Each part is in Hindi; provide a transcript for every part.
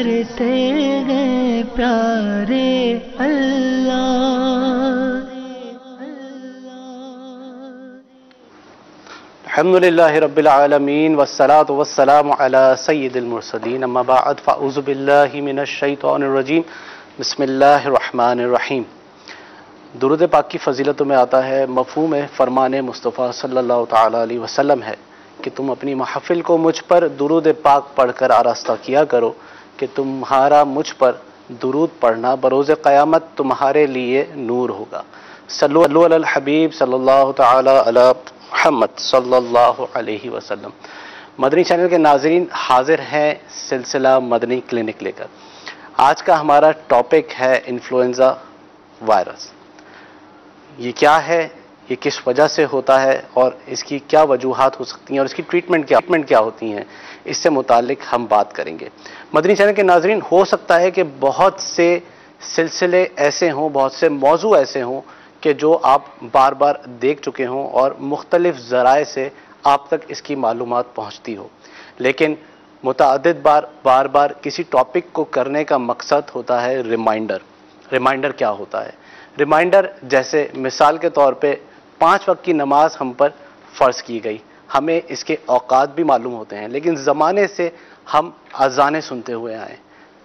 करते हैं प्यारे अल्लाह। अल्हम्दुलिल्लाहि रब्बिल आलमीन वस्सलातु वस्सलामु अला सय्यिदिल मुरसलीन अम्मा बाद फ़अऊज़ु बिल्लाहि मिनश शैतानिर रजीम बिस्मिल्लाहिर रहमानिर रहीम। दुरूद पाक की फ़जीलतों में आता है, मफ़हूम फ़रमान मुस्तफ़ा सल्लल्लाहु तआला अलैहि वसल्लम है कि तुम अपनी महफ़िल को मुझ पर दुरूद पाक पढ़कर आरास्ता किया करो कि तुम्हारा मुझ पर दुरूद पढ़ना बरोज़ क़यामत तुम्हारे लिए नूर होगा। सल्लल्लाहु अलल हबीब सल्लल्लाहु तआला अला मुहम्मद सल्लल्लाहु अलैहि वसल्लम। मदनी चैनल के नाज़रीन, हाजिर हैं सिलसिला मदनी क्लिनिक लेकर। आज का हमारा टॉपिक है इन्फ्लुएंज़ा वायरस। ये क्या है, ये किस वजह से होता है और इसकी क्या वजूहात हो सकती हैं और इसकी ट्रीटमेंट क्या होती हैं, इससे मुतालिक हम बात करेंगे। मदनी चैनल के नाज़रीन, हो सकता है कि बहुत से सिलसिले ऐसे हों, बहुत से मौजू ऐसे हों कि जो आप बार बार देख चुके हों और मुख्तलिफ ज़राए से आप तक इसकी मालूमात पहुँचती हो, लेकिन मुतअद्दिद बार बार किसी टॉपिक को करने का मकसद होता है रिमाइंडर। रिमाइंडर क्या होता है? रिमाइंडर जैसे मिसाल के तौर पे 5 वक्त की नमाज हम पर फ़र्ज़ की गई, हमें इसके औकात भी मालूम होते हैं, लेकिन ज़माने से हम अज़ानें सुनते हुए आए।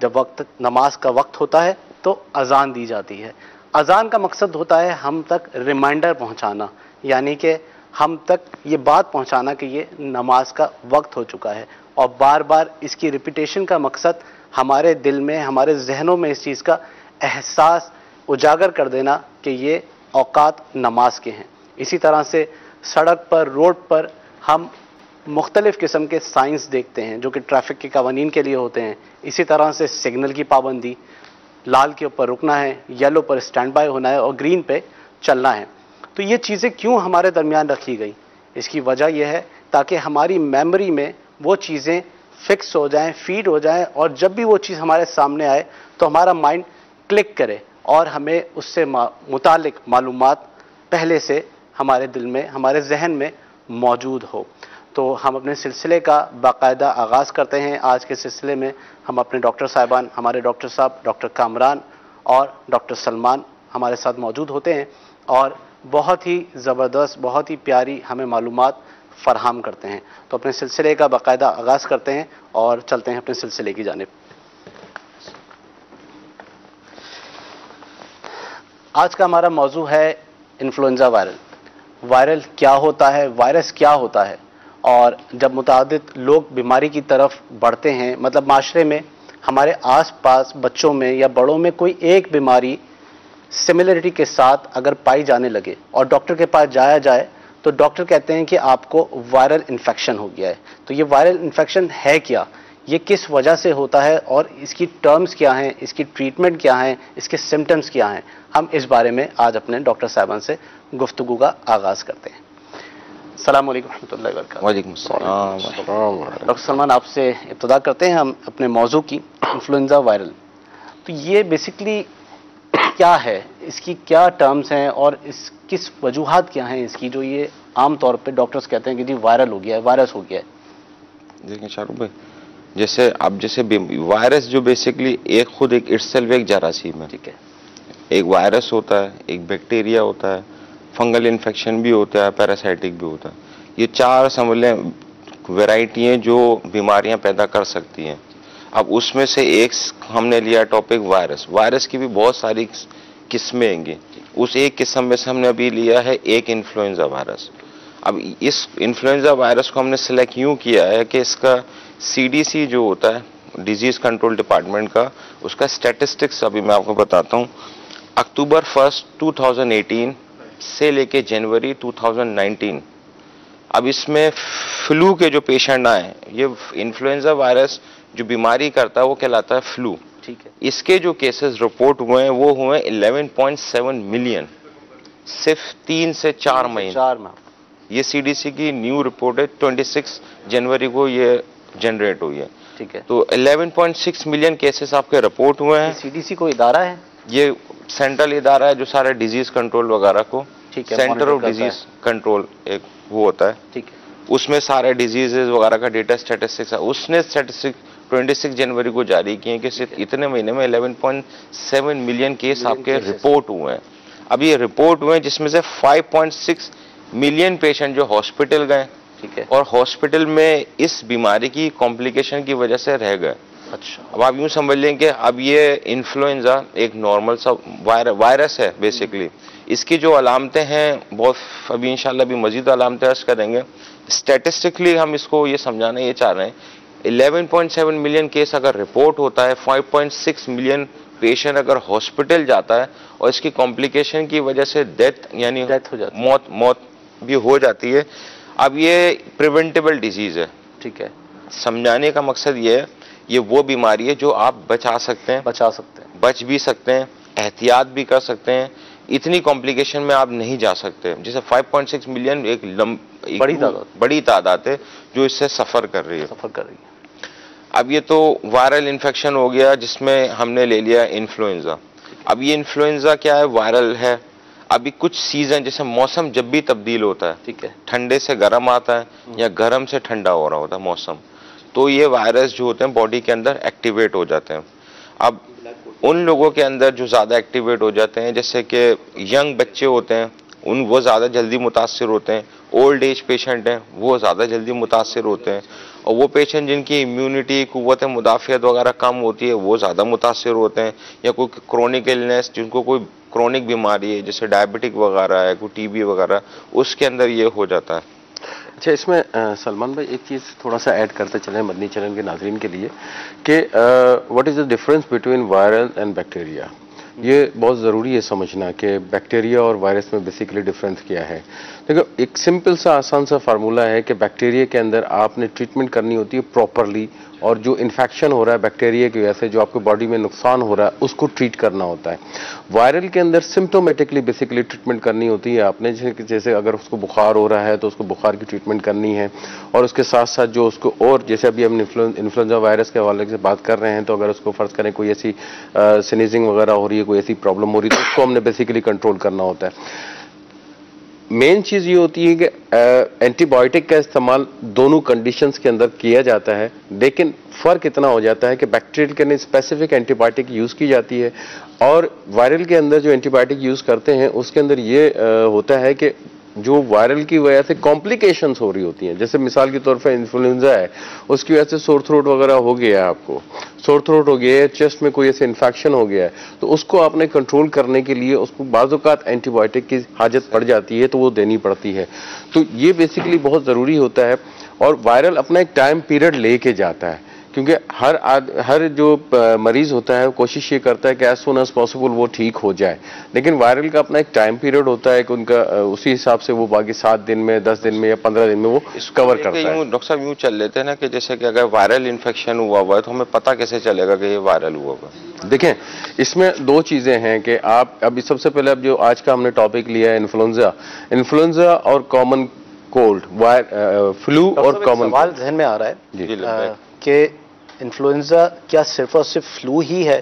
जब वक्त नमाज का वक्त होता है तो अज़ान दी जाती है। अज़ान का मकसद होता है हम तक रिमाइंडर पहुंचाना, यानी कि हम तक ये बात पहुंचाना कि ये नमाज का वक्त हो चुका है, और बार बार इसकी रिपीटेशन का मकसद हमारे दिल में, हमारे जहनों में इस चीज़ का एहसास उजागर कर देना कि ये औकात नमाज के हैं। इसी तरह से सड़क पर, रोड पर हम मुख्तलिफ़ किस्म के साइंस देखते हैं जो कि ट्रैफिक के कवानीन के लिए होते हैं। इसी तरह से सिग्नल की पाबंदी, लाल के ऊपर रुकना है, येलो पर स्टैंड बाय होना है और ग्रीन पे चलना है। तो ये चीज़ें क्यों हमारे दरमियान रखी गई? इसकी वजह यह है ताकि हमारी मेमोरी में वो चीज़ें फिक्स हो जाएं, फीड हो जाएं, और जब भी वो चीज़ हमारे सामने आए तो हमारा माइंड क्लिक करे और हमें उससे मुतालिक मालूमात पहले से हमारे दिल में, हमारे जहन में मौजूद हो। तो हम अपने सिलसिले का बाकायदा आगाज़ करते हैं। आज के सिलसिले में हम अपने डॉक्टर साहिबान, हमारे डॉक्टर साहब डॉक्टर कामरान और डॉक्टर सलमान हमारे साथ मौजूद होते हैं और बहुत ही ज़बरदस्त, बहुत ही प्यारी हमें मालूमात फ़राहम करते हैं। तो अपने सिलसिले का बाकायदा आगाज़ करते हैं और चलते हैं अपने सिलसिले की जानिब। आज का हमारा मौजू है इन्फ्लुएंज़ा वायरल। वायरल क्या होता है, वायरस क्या होता है, और जब मुतादिद लोग बीमारी की तरफ बढ़ते हैं, मतलब माशरे में हमारे आसपास बच्चों में या बड़ों में कोई एक बीमारी सिमिलरिटी के साथ अगर पाई जाने लगे और डॉक्टर के पास जाया जाए तो डॉक्टर कहते हैं कि आपको वायरल इन्फेक्शन हो गया है। तो ये वायरल इन्फेक्शन है क्या, ये किस वजह से होता है और इसकी टर्म्स क्या हैं, इसकी ट्रीटमेंट क्या है, इसके सिम्टम्स क्या हैं, हम इस बारे में आज अपने डॉक्टर साहबान से गुफ्तगू का आगाज़ करते हैं। अस्सलाम वालेकुम रहमतुल्लाहि व बरकातहू। वालेकुम सलाम। डॉक्टर सलमान, आपसे इब्तिदा करते हैं हम अपने मौजू की, इन्फ्लुएंज़ा वायरल। तो ये बेसिकली क्या है, इसकी क्या टर्म्स हैं और इस किस वजूहात क्या हैं इसकी, जो ये आम तौर पे डॉक्टर्स कहते हैं कि जी वायरल हो गया है, वायरस हो गया है? देखिए शाहरुख भाई, जैसे वायरस जो बेसिकली खुद एक इटसेल्फ एक जरासीम है। ठीक है। एक वायरस होता है, एक बैक्टीरिया होता है, फंगल इन्फेक्शन भी होता है, पैरासाइटिक भी होता है। ये 4 समझ लें वैरायटी हैं जो बीमारियां पैदा कर सकती हैं। अब उसमें से एक हमने लिया टॉपिक वायरस। वायरस की भी बहुत सारी किस्में होंगी, उस एक किस्म में से हमने अभी लिया है एक इन्फ्लुएंजा वायरस। अब इस इन्फ्लुएंजा वायरस को हमने सिलेक्ट यूँ किया है कि इसका CDC जो होता है, डिजीज कंट्रोल डिपार्टमेंट का, उसका स्टैटिस्टिक्स अभी मैं आपको बताता हूँ। अक्टूबर 1 2018 से लेके जनवरी 2019, अब इसमें फ्लू के जो पेशेंट आए, ये इन्फ्लुएंजा वायरस जो बीमारी करता है वो कहलाता है फ्लू। ठीक है। इसके जो केसेस रिपोर्ट हुए हैं वो हुए 11.7 मिलियन सिर्फ 3 से 4 महीने। ये CDC की न्यू रिपोर्ट है, 26 जनवरी को ये जनरेट हुई है। ठीक है। तो 11.6 मिलियन केसेस आपके रिपोर्ट हुए हैं। CDC कोई इदारा है? ये सेंट्रल इदारा है जो सारे डिजीज कंट्रोल वगैरह को, सेंटर ऑफ डिजीज कंट्रोल एक वो होता है। ठीक है। उसमें सारे डिजीजेज वगैरह का डेटा स्टैटिस्टिक्स है, उसने स्टैटिस्टिक्स 26 जनवरी को जारी किए कि सिर्फ इतने महीने में 11.7 मिलियन केस आपके रिपोर्ट हुए हैं। अब ये रिपोर्ट हुए हैं जिसमें से 5.6 मिलियन पेशेंट जो हॉस्पिटल गए, ठीक है, और हॉस्पिटल में इस बीमारी की कॉम्प्लिकेशन की वजह से रह गए। अच्छा, अब आप यूं समझ लें कि अब ये इन्फ्लुएंजा एक नॉर्मल सा वायरस है बेसिकली। इसकी जो अलामतें हैं बहुत, अभी इंशाल्लाह भी मजीद अलामतें अर्ज करेंगे। स्टैटिस्टिकली हम इसको ये समझाना ये चाह रहे हैं, 11.7 मिलियन केस अगर रिपोर्ट होता है, 5.6 मिलियन पेशेंट अगर हॉस्पिटल जाता है और इसकी कॉम्प्लिकेशन की वजह से डेथ यानी डेथ हो जाती है, मौत भी हो जाती है। अब ये प्रिवेंटेबल डिजीज है, ठीक है, समझाने का मकसद ये है, ये वो बीमारी है जो आप बचा सकते हैं, बच भी सकते हैं, एहतियात भी कर सकते हैं, इतनी कॉम्प्लिकेशन में आप नहीं जा सकते। जैसे 5.6 मिलियन एक बड़ी तादाद है जो इससे सफर कर रही है। अब ये तो वायरल इन्फेक्शन हो गया जिसमें हमने ले लिया इन्फ्लुएंजा। अब ये इन्फ्लुएंजा क्या है, वायरल है। अभी कुछ सीजन जैसे मौसम जब भी तब्दील होता है, ठीक है, ठंडे से गर्म आता है या गर्म से ठंडा हो रहा होता है मौसम, तो ये वायरस जो होते हैं बॉडी के अंदर एक्टिवेट हो जाते हैं। अब उन लोगों के अंदर जो ज़्यादा एक्टिवेट हो जाते हैं, जैसे कि यंग बच्चे होते हैं, वो ज़्यादा जल्दी मुतासिर होते हैं। ओल्ड एज पेशेंट हैं वो ज़्यादा जल्दी मुतासिर होते हैं, और वो पेशेंट जिनकी इम्यूनिटी, कुव्वत मुदाफ़ियत वगैरह कम होती है वो ज़्यादा मुतासिर होते हैं। या कोई क्रोनिक इलनेस, जिनको कोई क्रोनिक बीमारी है जैसे डायबिटिक वगैरह है, कोई टीबी वगैरह, उसके अंदर ये हो जाता है। अच्छा, इसमें सलमान भाई एक चीज़ थोड़ा सा ऐड करते चलें मदनी चैनल के नाज़रीन के लिए कि what is the difference between viral and bacteria. ये बहुत ज़रूरी है समझना कि बैक्टीरिया और वायरस में बेसिकली डिफरेंस क्या है। देखो, एक सिंपल सा आसान सा फार्मूला है कि बैक्टीरिया के अंदर आपने ट्रीटमेंट करनी होती है प्रॉपरली, और जो इन्फेक्शन हो रहा है बैक्टीरिया की वजह से, जो आपके बॉडी में नुकसान हो रहा है, उसको ट्रीट करना होता है। वायरल के अंदर सिम्टोमेटिकली बेसिकली ट्रीटमेंट करनी होती है आपने, जैसे अगर उसको बुखार हो रहा है तो उसको बुखार की ट्रीटमेंट करनी है, और उसके साथ साथ जो उसको, और जैसे अभी हम इन्फ्लुएंजा वायरस के हवाले से बात कर रहे हैं, तो अगर उसको फर्ज करें कोई ऐसी स्नीजिंग वगैरह हो रही है, कोई ऐसी प्रॉब्लम हो रही है, तो उसको हमने बेसिकली कंट्रोल करना होता है। मेन चीज ये होती है कि एंटीबायोटिक का इस्तेमाल दोनों कंडीशंस के अंदर किया जाता है, लेकिन फर्क इतना हो जाता है कि बैक्टीरियल के अंदर स्पेसिफिक एंटीबायोटिक यूज की जाती है, और वायरल के अंदर जो एंटीबायोटिक यूज करते हैं उसके अंदर ये होता है कि जो वायरल की वजह से कॉम्प्लिकेशंस हो रही होती हैं, जैसे मिसाल के तौर पर इन्फ्लुएंजा है, उसकी वजह से सोर थ्रोट वगैरह हो गया है, आपको सोर थ्रोट हो गया है, चेस्ट में कोई ऐसे इन्फेक्शन हो गया है, तो उसको आपने कंट्रोल करने के लिए उसको बाज़-औक़ात एंटीबायोटिक की हाजत पड़ जाती है, तो वो देनी पड़ती है। तो ये बेसिकली बहुत ज़रूरी होता है, और वायरल अपना एक टाइम पीरियड लेके जाता है, क्योंकि हर जो मरीज होता है कोशिश ये करता है कि एज सुन एज पॉसिबल वो ठीक हो जाए, लेकिन वायरल का अपना एक टाइम पीरियड होता है कि उनका उसी हिसाब से वो बाकी 7 दिन में, 10 दिन में या 15 दिन में वो कवर करता है। डॉक्टर साहब यूं चल लेते हैं ना कि जैसे कि अगर वायरल इन्फेक्शन हुआ है तो हमें पता कैसे चलेगा कि ये वायरल हुआ है? देखें, इसमें दो चीजें हैं कि आप अभी सबसे पहले अब जो आज का हमने टॉपिक लिया है इन्फ्लुएंजा और कॉमन कोल्ड, फ्लू और कॉमन। सवाल ज़हन में आ रहा है कि इन्फ्लुएंजा क्या सिर्फ और सिर्फ फ्लू ही है,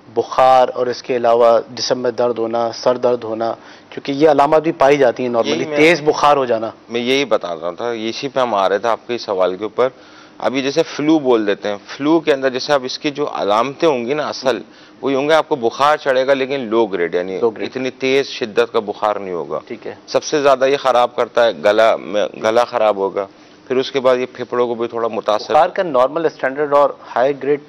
बुखार और इसके अलावा जिस्म में दर्द होना, सर दर्द होना, क्योंकि ये अलामत भी पाई जाती है नॉर्मली, तेज बुखार हो जाना। मैं यही बता रहा था, इसी पे हम आ रहे थे आपके सवाल के ऊपर। अभी जैसे फ्लू बोल देते हैं, फ्लू के अंदर जैसे अब इसकी जो अलामतें होंगी ना, असल वो होंगे, आपको बुखार चढ़ेगा लेकिन लो ग्रेड, यानी इतनी तेज शिद्दत का बुखार नहीं होगा। ठीक है। सबसे ज्यादा ये खराब करता है गला खराब होगा, फिर उसके बाद ये फेफड़ों को भी थोड़ा मुतासर। बुखार का नॉर्मल स्टैंडर्ड और हाई ग्रेड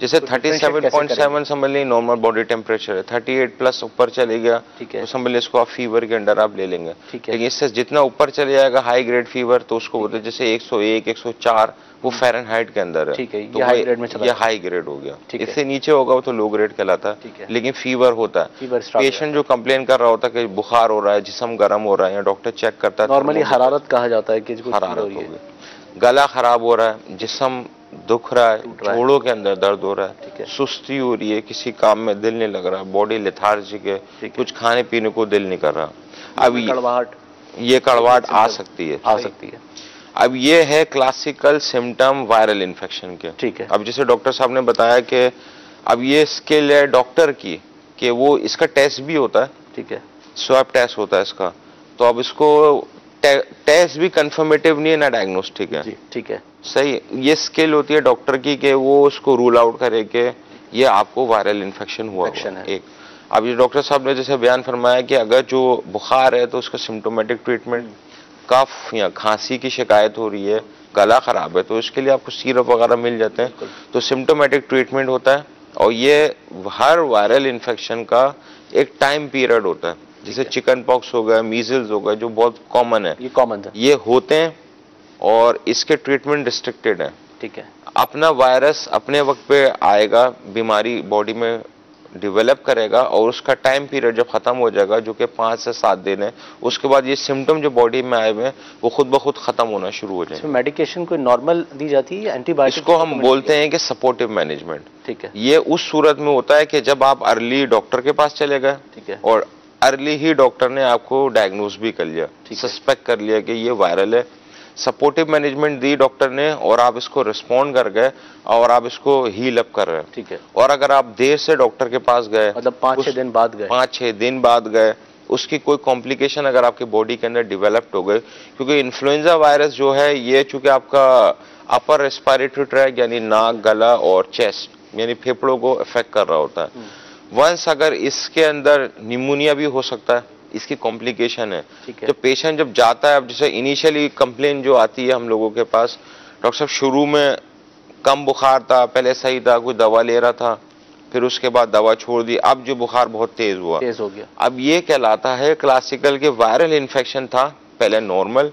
जैसे 37.7 समझ लें नॉर्मल बॉडी टेम्परेचर है, 38 प्लस ऊपर चले गया तो समझ लें इसको आप फीवर के अंडर आप ले लेंगे। लेकिन इससे जितना ऊपर चले जाएगा हाई ग्रेड फीवर, तो उसको बोलते हैं जैसे 101, 104 वो फ़ारेनहाइट के अंदर है, तो ये हाई ग्रेड हो गया। इससे नीचे होगा वो तो लो ग्रेड कहलाता है। लेकिन फीवर होता है, पेशेंट जो कंप्लेन कर रहा होता है कि बुखार हो रहा है, जिस्म गर्म हो रहा है, या डॉक्टर चेक करता है, नॉर्मली हरारत कहा जाता है कि हरारत हो गई, गला खराब हो रहा है, जिस्म दुख रहा है, जोड़ों के अंदर दर्द हो रहा है, सुस्ती हो रही है, किसी काम में दिल नहीं लग रहा, बॉडी लेथार्जिक है, कुछ खाने पीने को दिल नहीं कर रहा, अब ये कड़वाहट आ सकती है। अब ये है क्लासिकल सिम्टम वायरल इन्फेक्शन के। ठीक है। अब जैसे डॉक्टर साहब ने बताया कि अब ये स्किल है डॉक्टर की कि वो इसका टेस्ट भी होता है। ठीक है। स्वैब टेस्ट होता है इसका, तो अब इसको टेस्ट भी कंफर्मेटिव नहीं है ना डायग्नोस्टिक है। ठीक है। सही, ये स्किल होती है डॉक्टर की कि वो उसको रूल आउट करे कि ये आपको वायरल इन्फेक्शन हुआ है। एक अब ये डॉक्टर साहब ने जैसे बयान फरमाया कि अगर जो बुखार है तो उसका सिम्टोमेटिक ट्रीटमेंट, कफ या खांसी की शिकायत हो रही है, गला खराब है, तो इसके लिए आपको सिरप वगैरह मिल जाते हैं, तो सिम्टोमेटिक ट्रीटमेंट होता है। और ये हर वायरल इन्फेक्शन का एक टाइम पीरियड होता है, जैसे चिकन पॉक्स हो गया, मीजल्स हो गया, जो बहुत कॉमन है, ये कॉमन है, ये होते हैं और इसके ट्रीटमेंट रिस्ट्रिक्टेड है। ठीक है, अपना वायरस अपने वक्त पे आएगा, बीमारी बॉडी में डेवलप करेगा और उसका टाइम पीरियड जब खत्म हो जाएगा, जो कि 5 से 7 दिन है, उसके बाद ये सिम्टम जो बॉडी में आए हुए हैं वो खुद ब खुद खत्म होना शुरू हो जाएगा। मेडिकेशन कोई नॉर्मल दी जाती है, एंटीबायोटिक? इसको हम बोलते हैं कि सपोर्टिव मैनेजमेंट। ठीक है, ये उस सूरत में होता है कि जब आप अर्ली डॉक्टर के पास चले गए, ठीक है, और अर्ली ही डॉक्टर ने आपको डायग्नोज भी कर लिया, सस्पेक्ट कर लिया कि ये वायरल है, सपोर्टिव मैनेजमेंट दी डॉक्टर ने और आप इसको रिस्पॉन्ड कर गए और आप इसको हील अप कर रहे हैं। ठीक है, और अगर आप देर से डॉक्टर के पास गए, मतलब 5-6 दिन बाद गए, 5-6 दिन बाद गए, उसकी कोई कॉम्प्लिकेशन अगर आपकी बॉडी के अंदर डेवलप्ड हो गए, क्योंकि इन्फ्लुएंजा वायरस जो है ये चूंकि आपका अपर रेस्पिरेटरी ट्रैक यानी नाक, गला और चेस्ट यानी फेफड़ों को इफेक्ट कर रहा होता है, वंस अगर इसके अंदर निमोनिया भी हो सकता है, इसकी कॉम्प्लिकेशन है। जब पेशेंट जब जाता है, अब जैसे इनिशियली कंप्लेन जो आती है हम लोगों के पास, डॉक्टर साहब शुरू में कम बुखार था, पहले सही था, कोई दवा ले रहा था, फिर उसके बाद दवा छोड़ दी, अब जो बुखार बहुत तेज हुआ, तेज हो गया, अब ये कहलाता है क्लासिकल के वायरल इन्फेक्शन था, पहले नॉर्मल,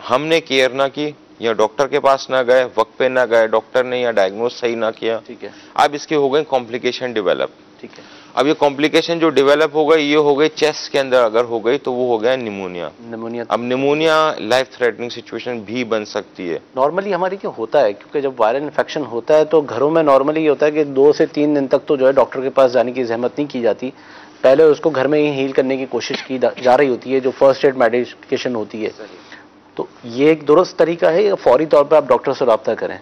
हमने केयर ना की या डॉक्टर के पास ना गए, वक्त पे ना गए, डॉक्टर ने या डायग्नोज सही ना किया, ठीक है, अब इसकी हो गई कॉम्प्लिकेशन डेवलप। ठीक है, अब ये कॉम्प्लिकेशन जो डेवलप हो गई, ये हो गई चेस्ट के अंदर अगर हो गई तो वो हो गया निमोनिया। निमोनिया, अब निमोनिया लाइफ थ्रेटनिंग सिचुएशन भी बन सकती है। नॉर्मली हमारी क्या होता है, क्योंकि जब वायरल इन्फेक्शन होता है तो घरों में नॉर्मली ये होता है कि 2 से 3 दिन तक तो जो है डॉक्टर के पास जाने की जहमत नहीं की जाती, पहले उसको घर में ही हील करने की कोशिश की जा रही होती है, जो फर्स्ट एड मेडिकेशन होती है। तो ये एक दुरुस्त तरीका है या फौरी तौर पर आप डॉक्टर से रब्ता करें?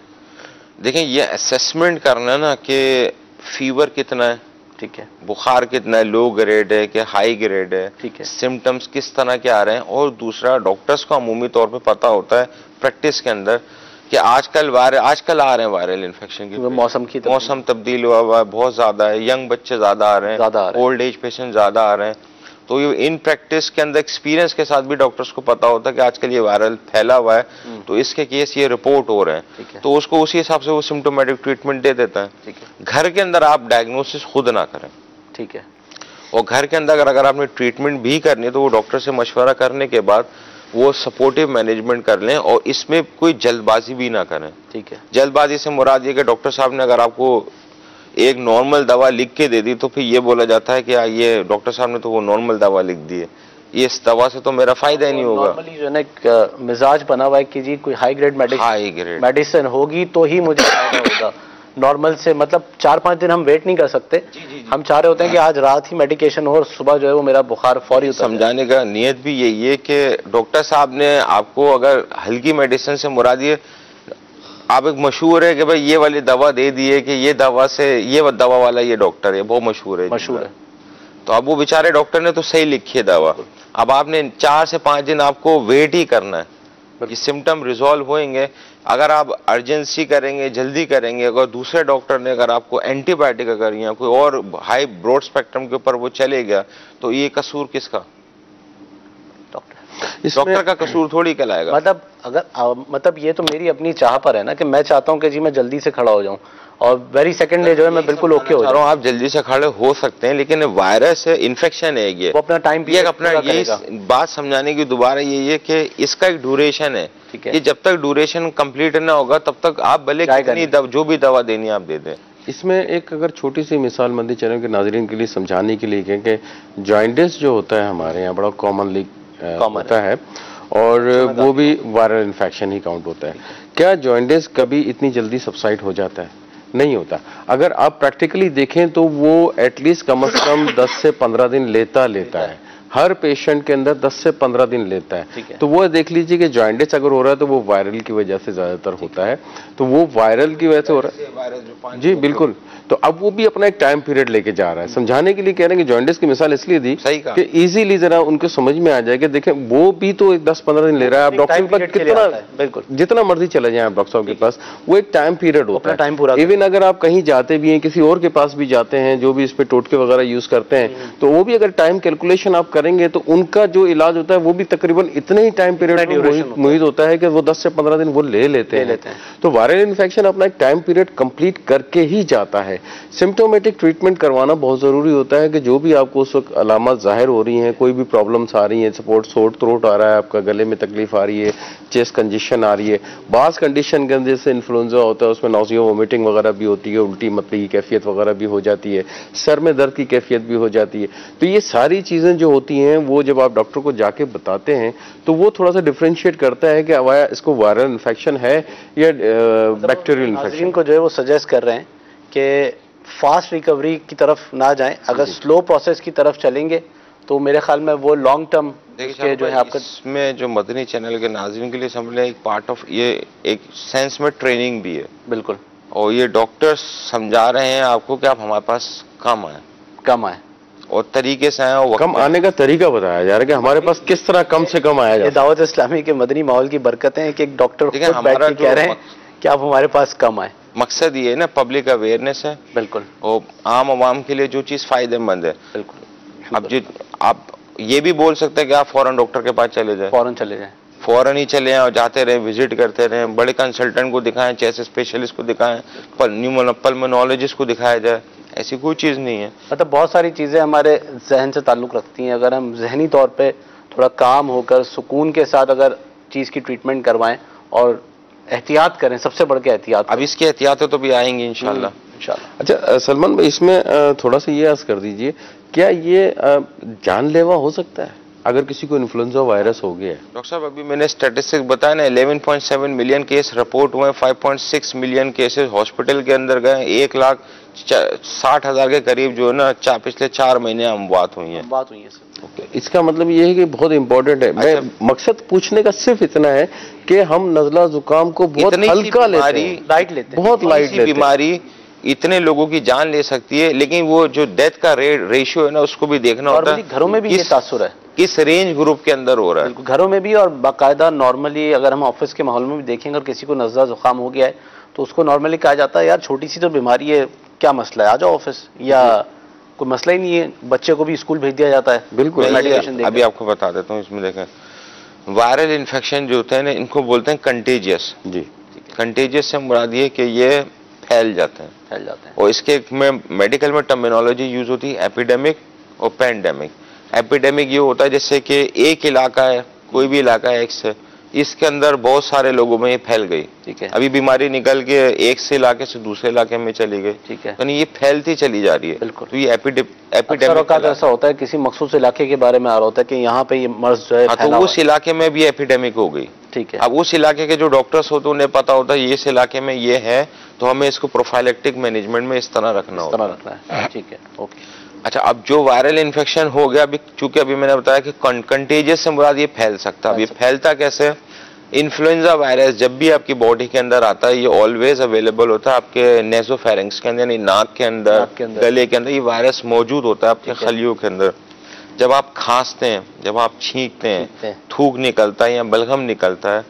देखें, ये असेसमेंट करना ना कि फीवर कितना है, ठीक है, बुखार कितना है, लो ग्रेड है कि हाई ग्रेड है, ठीक है, सिम्टम्स किस तरह के आ रहे हैं, और दूसरा डॉक्टर्स को अमूमी तौर पे पता होता है प्रैक्टिस के अंदर कि आजकल आ रहे हैं वायरल इन्फेक्शन की, मौसम तब्दील हुआ है, बहुत ज्यादा है, यंग बच्चे ज्यादा आ रहे हैं, ओल्ड एज पेशेंट ज्यादा आ रहे हैं, तो ये इन प्रैक्टिस के अंदर एक्सपीरियंस के साथ भी डॉक्टर्स को पता होता है कि आजकल ये वायरल फैला हुआ है, तो इसके केस ये रिपोर्ट हो रहे हैं, तो उसको उसी हिसाब से वो सिम्टोमेटिक ट्रीटमेंट दे देता है। घर के अंदर आप डायग्नोसिस खुद ना करें, ठीक है, और घर के अंदर अगर आपने ट्रीटमेंट भी करनी है तो वो डॉक्टर से मशवरा करने के बाद वो सपोर्टिव मैनेजमेंट कर लें, और इसमें कोई जल्दबाजी भी ना करें। ठीक है, जल्दबाजी से मुराद ये कि डॉक्टर साहब ने अगर आपको एक नॉर्मल दवा लिख के दे दी तो फिर ये बोला जाता है कि ये डॉक्टर साहब ने तो वो नॉर्मल दवा लिख दी है, ये इस दवा से तो मेरा फायदा ही नहीं होगा। नॉर्मली जो है ना मिजाज बना हुआ है कि जी कोई हाई ग्रेड मेडिसिन होगी तो ही मुझे फायदा होगा, नॉर्मल से मतलब 4-5 दिन हम वेट नहीं कर सकते। हम चाह रहे होते हैं कि आज रात ही मेडिकेशन हो और सुबह जो है वो मेरा बुखार फौरी उतर जाए। समझाने का नियत भी यही है कि डॉक्टर साहब ने आपको अगर हल्की मेडिसिन से मुराद ये, आप एक मशहूर है कि भाई ये वाली दवा दे दी है कि ये दवा से ये दवा वाला ये डॉक्टर है, बहुत मशहूर है, तो अब वो बेचारे डॉक्टर ने तो सही लिखी है दवा, अब आपने 4 से 5 दिन आपको वेट ही करना है, ये सिम्टम रिजॉल्व होंगे। अगर आप अर्जेंसी करेंगे, जल्दी करेंगे, अगर दूसरे डॉक्टर ने अगर आपको एंटीबायोटिक अगर या कोई और हाई ब्रॉड स्पेक्ट्रम के ऊपर वो चले गया, तो ये कसूर किसका? डॉक्टर का कसूर थोड़ी कहलाएगा। मतलब ये तो मेरी अपनी चाह पर है ना कि मैं चाहता हूं कि जी मैं जल्दी से खड़ा हो जाऊं और वेरी सेकंड डे जो है मैं बिल्कुल ओके हो जाऊं। आप जल्दी से खड़े हो सकते हैं, लेकिन वायरस है, इन्फेक्शन है, ये वो अपना टाइम पीरियड अपना ये बात समझाने की दोबारा ये है कि इसका एक ड्यूरेशन है, कि जब तक ड्यूरेशन कंप्लीट ना होगा तब तक आप भले जो भी दवा देनी आप दे दें। इसमें एक अगर छोटी सी मिसाल मदनी चैनल के नाजरीन के लिए समझाने के लिए कि जॉइंटिस जो होता है हमारे यहाँ बड़ा कॉमनली होता है और वो भी वायरल इन्फेक्शन ही काउंट होता है। क्या जॉइंटिस कभी इतनी जल्दी सबसाइड हो जाता है? नहीं होता। अगर आप प्रैक्टिकली देखें तो वो एटलीस्ट कम से कम 10 से 15 दिन लेता है। हर पेशेंट के अंदर 10 से 15 दिन लेता है। ठीक है। तो वो देख लीजिए कि जॉइंटिस अगर हो रहा है तो वो वायरल की वजह से ज्यादातर होता है, तो वो वायरल की वजह से हो रहा है। जी बिल्कुल। तो अब वो भी अपना एक टाइम पीरियड लेके जा रहा है। समझाने के लिए कह रहे हैं कि जॉइंटिस की मिसाल इसलिए दी कि इजीली जरा उनको समझ में आ जाए कि देखें वो भी तो 10-15 दिन ले रहा है। आप डॉक्टर के पास कितना, बिल्कुल जितना मर्जी चले जाएं आप डॉक्टर साहब के पास, वो एक टाइम पीरियड होता है। इवन अगर आप कहीं जाते भी हैं, किसी और के पास भी जाते हैं जो भी इस पे टोटके वगैरह यूज करते हैं, तो वो भी अगर टाइम कैलकुलेशन आप करेंगे तो उनका जो इलाज होता है वो भी तकरीबन इतने ही टाइम पीरियड में मुहित होता है कि वो 10 से 15 दिन वो ले लेते हैं। तो वायरल इन्फेक्शन अपना एक टाइम पीरियड कंप्लीट करके ही जाता है। सिम्टोमेटिक ट्रीटमेंट करवाना बहुत जरूरी होता है कि जो भी आपको उस वक्त अलामत जाहिर हो रही हैं, कोई भी प्रॉब्लम्स आ रही हैं, सपोर्ट सोर थ्रोट आ रहा है, आपका गले में तकलीफ आ रही है, चेस्ट कंजेशन आ रही है, बास कंडीशन के अंदर जैसे इन्फ्लुएंजा होता है उसमें नौजिया वोमिटिंग वगैरह भी होती है, उल्टी मतली की कैफियत वगैरह भी हो जाती है, सर में दर्द की कैफियत भी हो जाती है। तो ये सारी चीजें जो होती हैं वो जब आप डॉक्टर को जाके बताते हैं तो वो थोड़ा सा डिफरेंशिएट करता है कि इसको वायरल इन्फेक्शन है या बैक्टीरियल इन्फेक्शन को जो है वो सजेस्ट कर रहे हैं कि फास्ट रिकवरी की तरफ ना जाएं। अगर स्लो प्रोसेस की तरफ चलेंगे तो मेरे ख्याल में वो लॉन्ग टर्म देखिए जो है आपका इसमें जो मदनी चैनल के नाज़रीन के लिए समझ लें एक पार्ट ऑफ ये एक सेंस में ट्रेनिंग भी है। बिल्कुल। और ये डॉक्टर्स समझा रहे हैं आपको कि आप हमारे पास कम आए और तरीके से आए और कम आने का तरीका बताया जा रहा है कि हमारे पास किस तरह कम से कम आया जाए। ये दावत इस्लामी के मदनी माहौल की बरकतें हैं कि एक डॉक्टर खुद बैठ के कह रहे हैं कि आप हमारे पास कम आए। मकसद ये है ना, पब्लिक अवेयरनेस है। बिल्कुल। और आम आवाम के लिए जो चीज फायदेमंद है। बिल्कुल। अब आप ये भी बोल सकते हैं कि आप फौरन डॉक्टर के पास चले जाए, फौरन ही चले जाएं और जाते रहे, विजिट करते रहे, बड़े कंसल्टेंट को दिखाएं, चेस्ट स्पेशलिस्ट को दिखाएं, पल्मोनोलॉजिस्ट को दिखाया जाए, ऐसी कोई चीज नहीं है। मतलब बहुत सारी चीजें हमारे जहन से ताल्लुक रखती हैं। अगर हम जहनी तौर पे थोड़ा काम होकर सुकून के साथ अगर चीज की ट्रीटमेंट करवाएं और एहतियात करें, सबसे बढ़ के एहतियात। अब इसकी एहतियातें तो भी आएंगी इंशाल्लाह। अच्छा सलमान भाई, इसमें थोड़ा सा ये अर्ज कर दीजिए, क्या ये जानलेवा हो सकता है अगर किसी को इन्फ्लुएंजा वायरस हो गया है? डॉक्टर साहब अभी मैंने स्टैटिस्टिक्स बताया ना, 11.7 मिलियन केस रिपोर्ट हुए, 5.6 मिलियन केसेस हॉस्पिटल के अंदर गए, 1,60,000 के करीब जो है ना पिछले 4 महीने अमवात हुई है। इसका मतलब ये है कि बहुत इंपॉर्टेंट है। मैं मकसद पूछने का सिर्फ इतना है कि हम नजला जुकाम को बहुत हल्का लेते हैं, लाइट लेते हैं, बहुत लाइट लेते हैं। बीमारी इतने लोगों की जान ले सकती है, लेकिन वो जो डेथ का रेशियो है ना उसको भी देखना होता है। घरों में भी ये तासुर है, किस रेंज ग्रुप के अंदर हो रहा है। घरों में भी और बाकायदा नॉर्मली अगर हम ऑफिस के माहौल में भी देखेंगे, अगर किसी को नजला जुकाम हो गया है तो उसको नॉर्मली कहा जाता है यार छोटी सी तो बीमारी है, क्या मसला है, आ जाओ ऑफिस, या कोई मसला ही नहीं है, बच्चे को भी स्कूल भेज दिया जाता है। बिल्कुल। अभी आपको बता देता हूँ, इसमें देखें वायरल इन्फेक्शन जो होते हैं ना इनको बोलते हैं कंटेजियस। जी। कंटेजियस से मुराद ये कि ये फैल जाते हैं। और इसके में मेडिकल में टर्मिनोलॉजी यूज होती है एपिडेमिक और पैंडेमिक। एपिडेमिक ये होता है जैसे कि एक इलाका है, कोई भी इलाका है, एक से इसके अंदर बहुत सारे लोगों में ये फैल गई। ठीक है। अभी बीमारी निकल के एक से इलाके से दूसरे इलाके में चली गई। ठीक है। यानी ये फैलती चली जा रही है। बिल्कुल। तो ये एपिडेमिक ऐसा होता है, किसी मखसूस इलाके के बारे में आ रहा होता है कि यहाँ पे ये मर्ज जो है, तो उस इलाके में भी एपिडेमिक हो गई। ठीक है। अब उस इलाके के जो डॉक्टर्स होते हैं उन्हें पता होता है ये इस इलाके में ये है, तो हमें इसको प्रोफाइलेक्टिक मैनेजमेंट में इस तरह रखना होता है। ठीक है, ओके। अच्छा, अब जो वायरल इन्फेक्शन हो गया, अभी चूंकि अभी मैंने बताया कि कंटेजियस से मुराद ये फैल सकता है। अब ये फैलता कैसे? इन्फ्लुएंजा वायरस जब भी आपकी बॉडी के अंदर आता है, ये ऑलवेज अवेलेबल होता है आपके नेसोफेरिंक्स के अंदर, यानी नाक के अंदर, गले के अंदर ये वायरस मौजूद होता है आपके खलियों के अंदर। जब आप खांसते हैं, जब आप छींकते हैं, थूक निकलता है या बलगम निकलता है,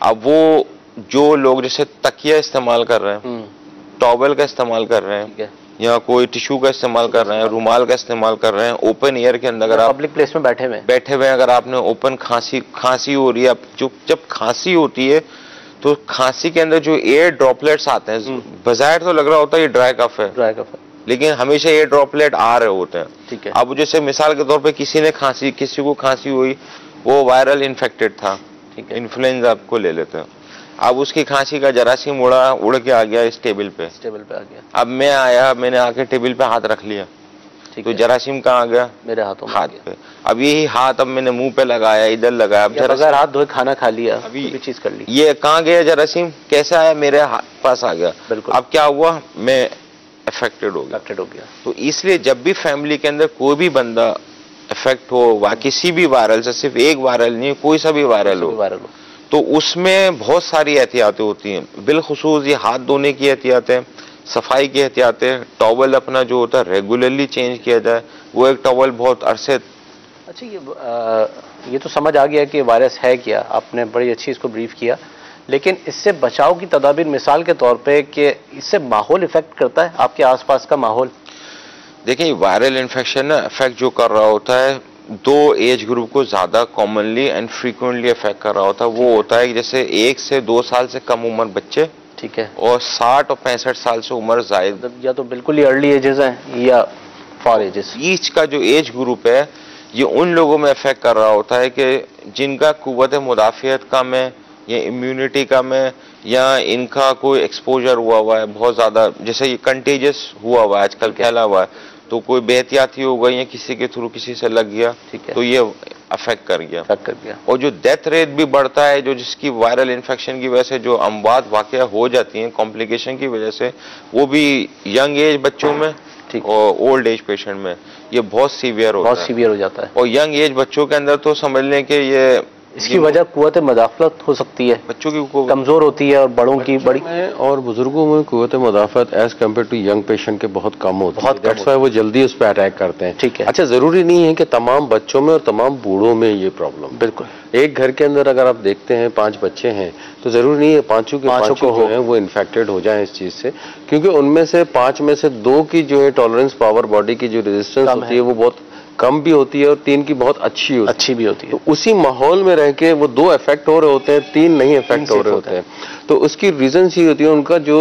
अब वो जो लोग जैसे तकिया इस्तेमाल कर रहे हैं, टॉवल का इस्तेमाल कर रहे हैं, या कोई टिश्यू का इस्तेमाल कर रहे हैं, रुमाल का इस्तेमाल कर रहे हैं, ओपन एयर के अंदर अगर आप पब्लिक प्लेस में बैठे हुए हैं, अगर आपने ओपन खांसी हो रही है, जब खांसी होती है तो खांसी के अंदर जो एयर ड्रॉपलेट्स आते हैं, बजाय तो लग रहा होता है ये ड्राई कफ है, लेकिन हमेशा एयर ड्रॉपलेट आ रहे होते हैं। ठीक है। अब जैसे मिसाल के तौर पे किसी को खांसी हुई, वो वायरल इन्फेक्टेड था, इन्फ्लुएंजा आपको ले लेते हैं। अब उसकी खांसी का जरासीम उड़ के आ गया इस टेबल पे आ गया। अब मैं आया, मैंने आके टेबल पे हाथ रख लिया, तो जरासीम कहाँ आ गया? मेरे हाथों में, हाथ पे। अब यही हाथ अब मैंने मुंह पे लगाया, इधर लगाया, अब अगर हाथ धोए खाना खा लिया, अभी चीज कर ली, ये कहाँ गया जरासीम? कैसे आया? मेरे पास आ गया। बिल्कुल। अब क्या हुआ? मैं अफेक्टेड हो गया। तो इसलिए जब भी फैमिली के अंदर कोई भी बंदा इफेक्ट हो किसी भी वायरल से, सिर्फ एक वायरल नहीं, कोई सा भी वायरल हो, तो उसमें बहुत सारी एहतियातें होती हैं। बिलखुसूस ये हाथ धोने की एहतियातें, सफाई की एहतियातें, टॉवल अपना जो होता है रेगुलरली चेंज किया जाए, वो एक टॉवल बहुत अरसे। अच्छा, ये तो समझ आ गया कि वायरस है क्या, आपने बड़ी अच्छी इसको ब्रीफ किया, लेकिन इससे बचाव की तदाबीर मिसाल के तौर पे कि इससे माहौल इफेक्ट करता है, आपके आसपास का माहौल? देखिए, वायरल इन्फेक्शन ना इफेक्ट जो कर रहा होता है, दो एज ग्रुप को ज्यादा कॉमनली एंड फ्रीक्वेंटली इफेक्ट कर रहा होता है। वो होता है कि जैसे 1 से 2 साल से कम उम्र बच्चे, ठीक है, और 60 और 65 साल से उम्र जायद, या तो बिल्कुल ही अर्ली एजेस हैं या फॉर एजेस। बीच का जो एज ग्रुप है, ये उन लोगों में इफेक्ट कर रहा होता है कि जिनका कुव्वत मुदाफियत कम है, या इम्यूनिटी कम है, या इनका कोई एक्सपोजर हुआ है बहुत ज्यादा, जैसे ये कंटेजियस हुआ है आजकल, फैला हुआ है, तो कोई बेहतियाती हो गई या किसी के थ्रू किसी से लग गया, ठीक है, तो ये अफेक्ट कर गया। और जो डेथ रेट भी बढ़ता है, जो जिसकी वायरल इन्फेक्शन की वजह से जो अमवात वाकया हो जाती हैं कॉम्प्लिकेशन की वजह से, वो भी यंग एज बच्चों में और ओल्ड एज पेशेंट में ये बहुत सीवियर हो जाता है। और यंग एज बच्चों के अंदर तो समझ लें कि ये इसकी वजह कुव्वत मदाफत हो सकती है, बच्चों की कमजोर होती है, और बड़ों की बड़ी और बुजुर्गों में कुव्वत मुदाफत as compared to young patient के बहुत कम होती है, दैट्स व्हाई वो जल्दी उस पर अटैक करते हैं। ठीक है। अच्छा, जरूरी नहीं है कि तमाम बच्चों में और तमाम बूढ़ों में ये प्रॉब्लम। बिल्कुल, एक घर के अंदर अगर आप देखते हैं 5 बच्चे हैं, तो जरूरी नहीं है पांचों के पांचों जो हैं वो इन्फेक्टेड हो जाएं इस चीज से, क्योंकि उनमें से 5 में से 2 की जो है टॉलरेंस पावर, बॉडी की जो रेजिस्टेंस होती है वो बहुत कम भी होती है, और 3 की बहुत अच्छी भी होती है। तो उसी माहौल में रह के वो 2 इफेक्ट हो रहे होते हैं, 3 नहीं इफेक्ट हो रहे होते हैं। तो उसकी रीजन सी होती है, उनका जो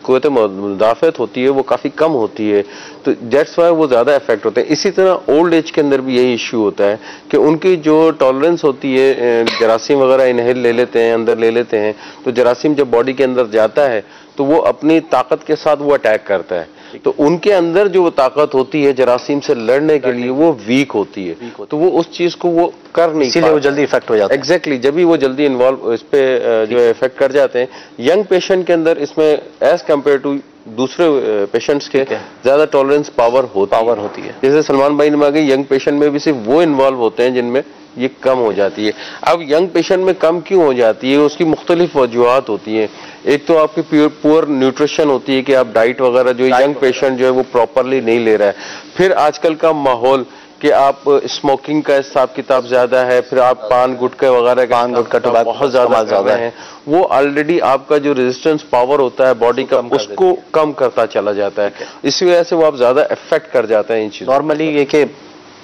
कुव्वत मुदाफत होती है वो काफी कम होती है, तो दैट्स व्हाई वो ज्यादा इफेक्ट होते हैं। इसी तरह ओल्ड एज के अंदर भी यही इश्यू होता है कि उनकी जो टॉलरेंस होती है, जरासीम वगैरह इनहेल ले लेते हैं, अंदर ले लेते हैं, तो जरासीम जब बॉडी के अंदर जाता है तो वो अपनी ताकत के साथ वो अटैक करता है, तो उनके अंदर जो ताकत होती है जरासीम से लड़ने के लिए वो वीक होती है, तो वो उस चीज को वो कर नहीं, इसीलिए वो जल्दी इफेक्ट हो जाता है। एग्जैक्टली, जब भी वो जल्दी इन्वॉल्व इस पे जो है इफेक्ट कर जाते हैं। यंग पेशेंट के अंदर इसमें एज कम्पेयर टू दूसरे पेशेंट्स के ज्यादा टॉलरेंस पावर होती है। जैसे सलमान भाई ने मांगे, यंग पेशेंट में भी सिर्फ वो इन्वॉल्व होते हैं जिनमें ये कम हो जाती है। अब यंग पेशेंट में कम क्यों हो जाती है, उसकी मुख्तलिफ वजूहात होती हैं। एक तो आपकी पुअर न्यूट्रिशन होती है कि आप डाइट वगैरह जो यंग पेशेंट जो है वो प्रॉपरली नहीं ले रहा है। फिर आजकल का माहौल कि आप स्मोकिंग का हिसाब किताब ज्यादा है, फिर आप पान गुटखा वगैरह का बहुत ज्यादा है, वो ऑलरेडी आपका जो रेजिस्टेंस पावर होता है बॉडी का उसको कम करता चला जाता है। इसी वजह से वो आप ज्यादा इफेक्ट कर जाता है इन चीजों। नॉर्मली ये कि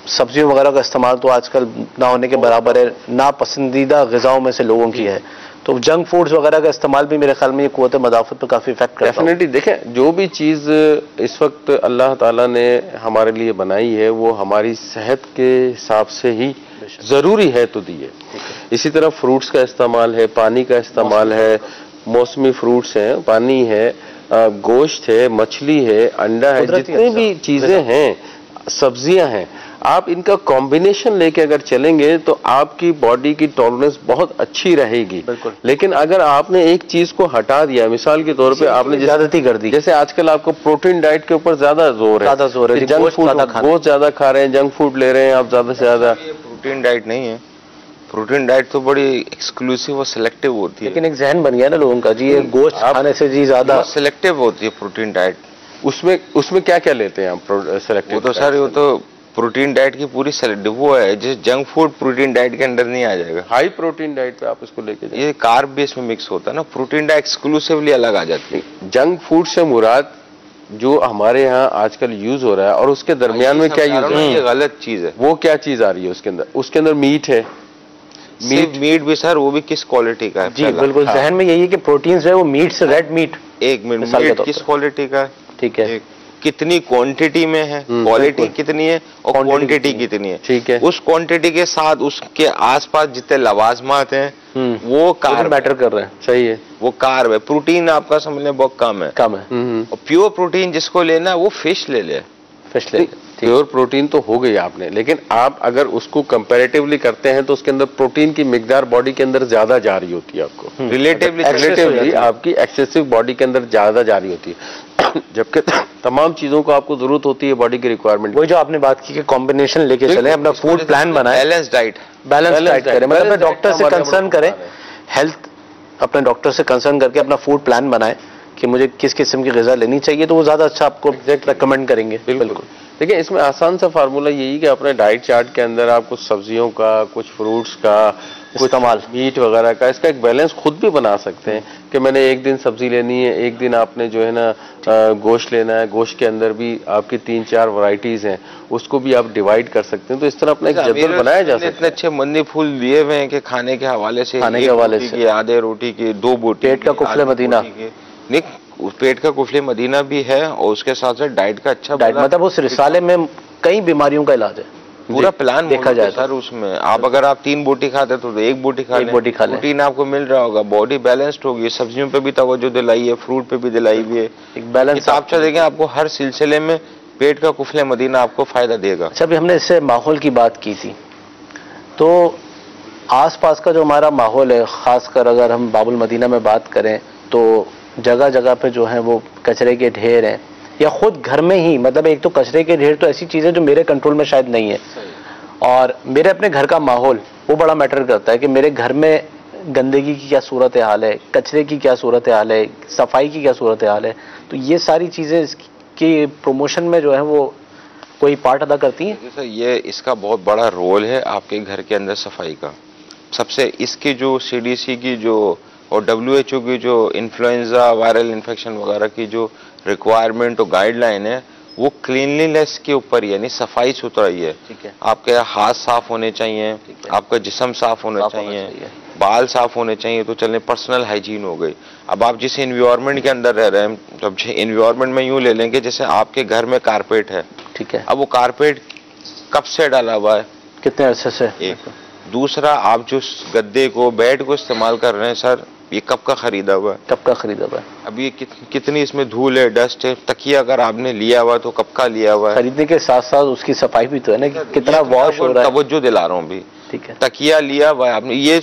सब्जियों वगैरह का इस्तेमाल तो आजकल ना होने के बराबर है, ना पसंदीदा ग़िज़ाओं में से लोगों की है, तो जंक फूड्स वगैरह का इस्तेमाल भी मेरे ख्याल में ये कुव्वत मदाफत पर काफी इफेक्ट करता है। डेफिनेटली, देखें जो भी चीज इस वक्त अल्लाह ताला ने हमारे लिए बनाई है वो हमारी सेहत के हिसाब से ही जरूरी है तो दी है। इसी तरह फ्रूट्स का इस्तेमाल है, पानी का इस्तेमाल है, मौसमी फ्रूट्स हैं, पानी है, गोश्त है, मछली है, अंडा है, जितने भी चीजें हैं, सब्जियां हैं, आप इनका कॉम्बिनेशन लेके अगर चलेंगे तो आपकी बॉडी की टॉलरेंस बहुत अच्छी रहेगी। लेकिन अगर आपने एक चीज को हटा दिया, मिसाल के तौर पे आपने ज्यादती कर दी, जैसे आजकल आपको प्रोटीन डाइट के ऊपर ज्यादा जोर है, जंक फूड बहुत ज्यादा खा रहे हैं, जंक फूड ले रहे हैं आप ज्यादा से ज्यादा। प्रोटीन डाइट नहीं है, प्रोटीन डाइट तो बड़ी एक्सक्लूसिव और सिलेक्टिव होती है। लेकिन एक जहन बन गया ना लोगों का जी, ये गोश्त खाने से जी ज्यादा सिलेक्टिव होती है प्रोटीन डाइट। उसमें क्या क्या लेते हैं आप सिलेक्टिव? वो तो सर वो तो प्रोटीन डाइट की पूरी सेलेक्टिव वो है, जिस जंक फूड प्रोटीन डाइट के अंदर नहीं आ जाएगा। हाई प्रोटीन डाइट पे आप इसको लेके जाए, ये कार्ब बेस में मिक्स होता है ना, प्रोटीन डाइट एक्सक्लूसिवली अलग आ जाती है। जंक फूड से मुराद जो हमारे यहाँ आजकल यूज हो रहा है, और उसके दरमियान में क्या यूज है, ये गलत चीज है। वो क्या चीज आ रही है उसके अंदर? उसके अंदर मीट है, मीट भी सर, वो भी किस क्वालिटी का है? जी बिल्कुल, जहन में यही है कि प्रोटीन है वो मीट से, रेड मीट। एक मिनट, मीट किस क्वालिटी का है? ठीक है, कितनी क्वांटिटी में है, क्वालिटी कितनी है और क्वांटिटी कितनी है, ठीक है। उस क्वांटिटी के साथ उसके आसपास जितने लवाजमात हैं वो कार्ब मैटर कर रहे हैं। सही है, वो कार्ब है। प्रोटीन आपका समझ लें बहुत कम है। और प्योर प्रोटीन जिसको लेना है वो फिश ले ले, प्योर प्रोटीन तो हो गई आपने, लेकिन आप अगर उसको कंपैरेटिवली करते हैं तो उसके अंदर प्रोटीन की मिकदार बॉडी के अंदर ज्यादा जा रही होती है आपको, रिलेटिवली आपकी एक्सेसिव बॉडी के अंदर ज्यादा जा रही होती है। जबकि तमाम चीजों को आपको जरूरत होती है बॉडी की रिक्वायरमेंट। वही जो आपने बात की कि कॉम्बिनेशन लेके चले, अपना फूड प्लान बनाए, बैलेंस डाइट करें, मतलब अपने डॉक्टर से कंसर्न करें, हेल्थ अपने डॉक्टर से कंसर्न करके अपना फूड प्लान बनाए कि मुझे किस किस्म की ग़िज़ा लेनी चाहिए, तो वो ज़्यादा अच्छा आपको रेकमेंड करेंगे। बिल्कुल। देखिए इसमें आसान सा फार्मूला यही कि अपने डाइट चार्ट के अंदर आप कुछ सब्जियों का, कुछ फ्रूट्स का, कुछ मीट वगैरह का, इसका एक बैलेंस खुद भी बना सकते हैं कि मैंने एक दिन सब्जी लेनी है, एक दिन आपने जो है ना गोश्त लेना है, गोश्त के अंदर भी आपकी 3-4 वैरायटीज हैं, उसको भी आप डिवाइड कर सकते हैं। तो इस तरह अपना एक जदवल बनाया जा सकता है। इतने अच्छे मंदी फूल दिए हुए हैं कि खाने के हवाले से, आधे रोटी की 2 बोटी, पेट का कुफले मदीना, नहीं पेट का कुफले मदीना भी है, और उसके साथ साथ डाइट का अच्छा डाइट, मतलब उस रिसाले में कई बीमारियों का इलाज है, पूरा प्लान देखा जाए सर उसमें। आप अगर आप 3 बोटी खाते तो 1 बोटी खा लें, प्रोटीन आपको मिल रहा होगा, बॉडी बैलेंस्ड होगी, सब्जियों पे भी तवज्जो दिलाई है, फ्रूट पे भी दिलाई हुई है, एक बैलेंस आप देखें, आपको हर सिलसिले में पेट का कुफले मदीना आपको फायदा देगा। अच्छा, अभी हमने इससे माहौल की बात की थी, तो आसपास का जो हमारा माहौल है, खासकर अगर हम बाबुल मदीना में बात करें तो जगह जगह पे जो है वो कचरे के ढेर हैं, या खुद घर में ही, मतलब एक तो कचरे के ढेर तो ऐसी चीज़ें जो मेरे कंट्रोल में शायद नहीं है, और मेरे अपने घर का माहौल वो बड़ा मैटर करता है कि मेरे घर में गंदगी की क्या सूरत हाल है, कचरे की क्या सूरत हाल है, सफाई की क्या सूरत हाल है। तो ये सारी चीज़ें इसकी प्रमोशन में जो है वो कोई पार्ट अदा करती हैं। सर ये इसका बहुत बड़ा रोल है आपके घर के अंदर सफाई का। सबसे इसकी जो CDC की जो और WHO की जो इन्फ्लुएंजा वायरल इन्फेक्शन वगैरह की जो रिक्वायरमेंट और गाइडलाइन है वो क्लीनलीनेस के ऊपर, यानी सफाई सुथराई है। आपके हाथ साफ होने चाहिए, आपका जिस्म साफ होना चाहिए, बाल साफ होने चाहिए, तो चलें पर्सनल हाइजीन हो गई। अब आप जिस एनवायरनमेंट के अंदर रह रहे हैं, तो एनवायरनमेंट में यूं ले लेंगे जैसे आपके घर में कारपेट है, ठीक है, अब वो कारपेट कब से डाला हुआ है, कितने अरसे से, एक। दूसरा, आप जो गद्दे को, बेड को इस्तेमाल कर रहे हैं सर, ये कब का खरीदा हुआ है, कब का खरीदा हुआ है, अब ये कितनी इसमें धूल है, डस्ट है। तकिया अगर आपने लिया हुआ तो कब का लिया हुआ है, खरीदने के साथ साथ उसकी सफाई भी तो है ना, कि कितना वॉश हो रहा है, तवज्जो दिला रहा हूँ भी, ठीक है। तकिया लिया हुआ है आपने, ये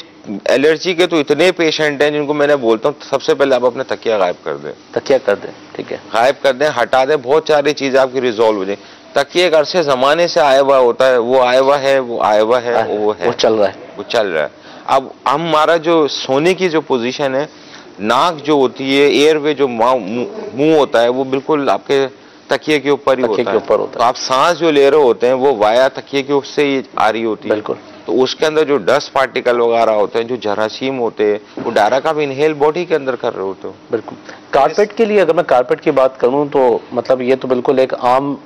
एलर्जी के तो इतने पेशेंट हैं जिनको मैंने बोलता हूँ सबसे पहले आप अपने तकिया गायब कर दें, तकिया कर दें, ठीक है, गायब कर दें, हटा दें, बहुत सारी चीजें आपकी रिजॉल्व हो जाए। तकिया एक अरसे जमाने से आया हुआ होता है, वो आया हुआ है, वो आया हुआ है, वो है, वो चल रहा है, वो चल रहा है। अब हमारा जो सोने की जो पोजीशन है, नाक जो होती है, एयरवे जो मुंह होता है, वो बिल्कुल आपके तकिए के ऊपर ही होता है। तो आप सांस जो ले रहे होते हैं वो वाया तकिए के उससे ही आ रही होती है, बिल्कुल। तो उसके अंदर जो डस्ट पार्टिकल वगैरह होते हैं, जो जरासीम होते हैं, वो डायरेक्ट आप इनहेल बॉडी के अंदर कर रहे होते हो। बिल्कुल। कारपेट के लिए अगर मैं कारपेट की बात करूं तो मतलब ये तो बिल्कुल एक आम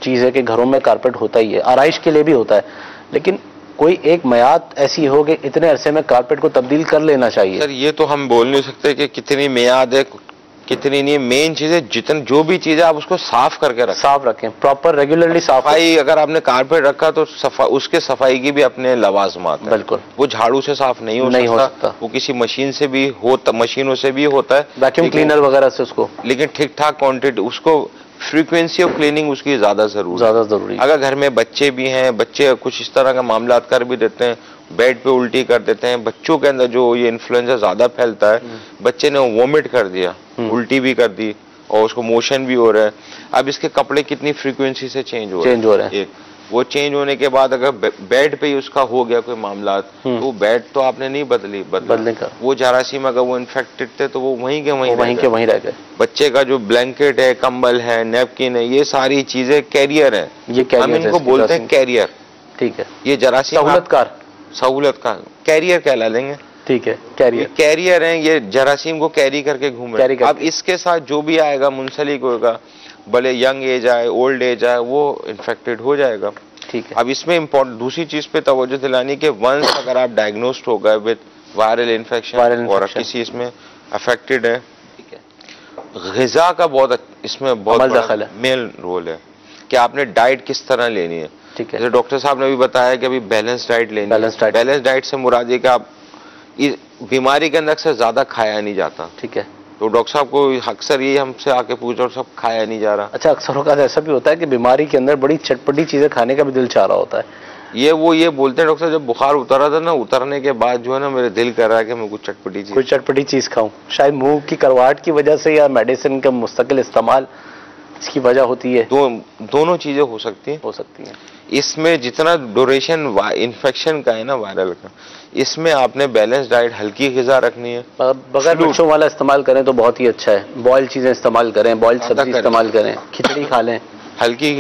चीज है कि घरों में कारपेट होता ही है, आराइश के लिए भी होता है, लेकिन कोई एक मियाद ऐसी हो कि इतने अरसे में कारपेट को तब्दील कर लेना चाहिए। सर ये तो हम बोल नहीं सकते कि कितनी मियाद है, कितनी नहीं। मेन चीज है जितनी जो भी चीज है आप उसको साफ करके रखें, साफ रखें, प्रॉपर रेगुलरली सफाई। अगर आपने कारपेट रखा तो उसके सफाई की भी अपने लवाजमात है, बिल्कुल। वो झाड़ू से साफ नहीं हो सकता, वो किसी मशीन से भी मशीनों से भी होता है, वैक्यूम क्लीनर वगैरह से उसको, लेकिन ठीक ठाक क्वांटिटी, उसको फ्रीक्वेंसी ऑफ क्लीनिंग उसकी ज्यादा जरूरी। अगर घर में बच्चे भी हैं, बच्चे कुछ इस तरह का मामला कर भी देते हैं, बेड पे उल्टी कर देते हैं, बच्चों के अंदर जो ये इन्फ्लुएंजा ज्यादा फैलता है, बच्चे ने वोमिट कर दिया, उल्टी भी कर दी और उसको मोशन भी हो रहा है। अब इसके कपड़े कितनी फ्रीक्वेंसी से चेंज हो रहे हैं, वो चेंज होने के बाद अगर बेड पे ही उसका हो गया कोई मामला, तो बेड तो आपने नहीं बदलने का, वो जरासीम अगर वो इन्फेक्टेड थे तो वो वहीं के वहीं रह गए। बच्चे का जो ब्लैंकेट है, कंबल है, नैपकिन है, ये सारी चीजें कैरियर है, हम इनको बोलते हैं कैरियर, ठीक है। ये जरासीम सहूलत का कैरियर कहला लेंगे, ठीक है, कैरियर है, ये जरासीम को कैरी करके घूम रहे हैं। अब इसके साथ जो भी आएगा मुंसलिक होगा, भले यंग एज आए, ओल्ड एज आए, वो इन्फेक्टेड हो जाएगा, ठीक है। अब इसमें इम्पोर्टेंट दूसरी चीज पे तवज्जो दिलानी कि वंस अगर आप डायग्नोस्ड हो गए विद वायरल इन्फेक्शन और किसी इसमें अफेक्टेड है, ठीक है, गिजा का बहुत इसमें बहुत मेन रोल है कि आपने डाइट किस तरह लेनी है, ठीक है। जैसे डॉक्टर साहब ने भी बताया कि अभी बैलेंस डाइट लेनी है। बैलेंस डाइट से मुराद है कि आप इस बीमारी के अंदर अक्सर ज्यादा खाया नहीं जाता, ठीक है। तो डॉक्टर साहब को अक्सर ये हमसे आके पूछ रहे, सब खाया नहीं जा रहा। अच्छा, अक्सर औकात ऐसा भी होता है कि बीमारी के अंदर बड़ी चटपटी चीजें खाने का भी दिल चाह रहा होता है, ये बोलते हैं डॉक्टर साहब, जब बुखार उतरा था ना, उतरने के बाद जो है ना मेरे दिल कर रहा है कि मैं कुछ चटपटी चीज खाऊं। शायद मुंह की करवाहट की वजह से या मेडिसिन का मुस्तकिल इस्तेमाल इसकी वजह होती है। दोनों चीजें हो सकती हैं। इसमें जितना ड्यूरेशन इन्फेक्शन का है ना, वायरल का, इसमें आपने बैलेंस डाइट, हल्की ग़िज़ा रखनी है। बगैर मिर्चों वाला इस्तेमाल करें तो बहुत ही अच्छा है। बॉयल चीजें इस्तेमाल करें, बॉयल सब्जी इस्तेमाल करें, खिचड़ी खा लें। हल्की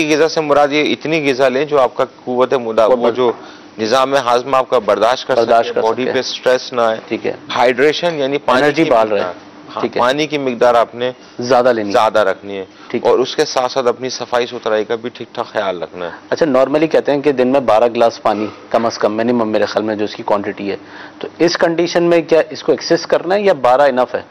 ग़िज़ा से मुराद ये इतनी ग़िज़ा लें जो आपका कुव्वत वो जो निज़ाम हाज़मा आपका बर्दाश्त कर सके, बॉडी पे स्ट्रेस ना आए। ठीक है। हाइड्रेशन यानी एनर्जी बाल रहे। ठीक है। पानी की मिकदार आपने ज्यादा रखनी है, और उसके साथ साथ अपनी सफाई सुथराई का भी ठीक ठाक ख्याल रखना है। अच्छा, नॉर्मली कहते हैं कि दिन में 12 गिलास पानी कम से कम मिनिमम मेरे ख्याल में जो इसकी क्वांटिटी है, तो इस कंडीशन में क्या इसको एक्सेस करना है या 12 इनफ है?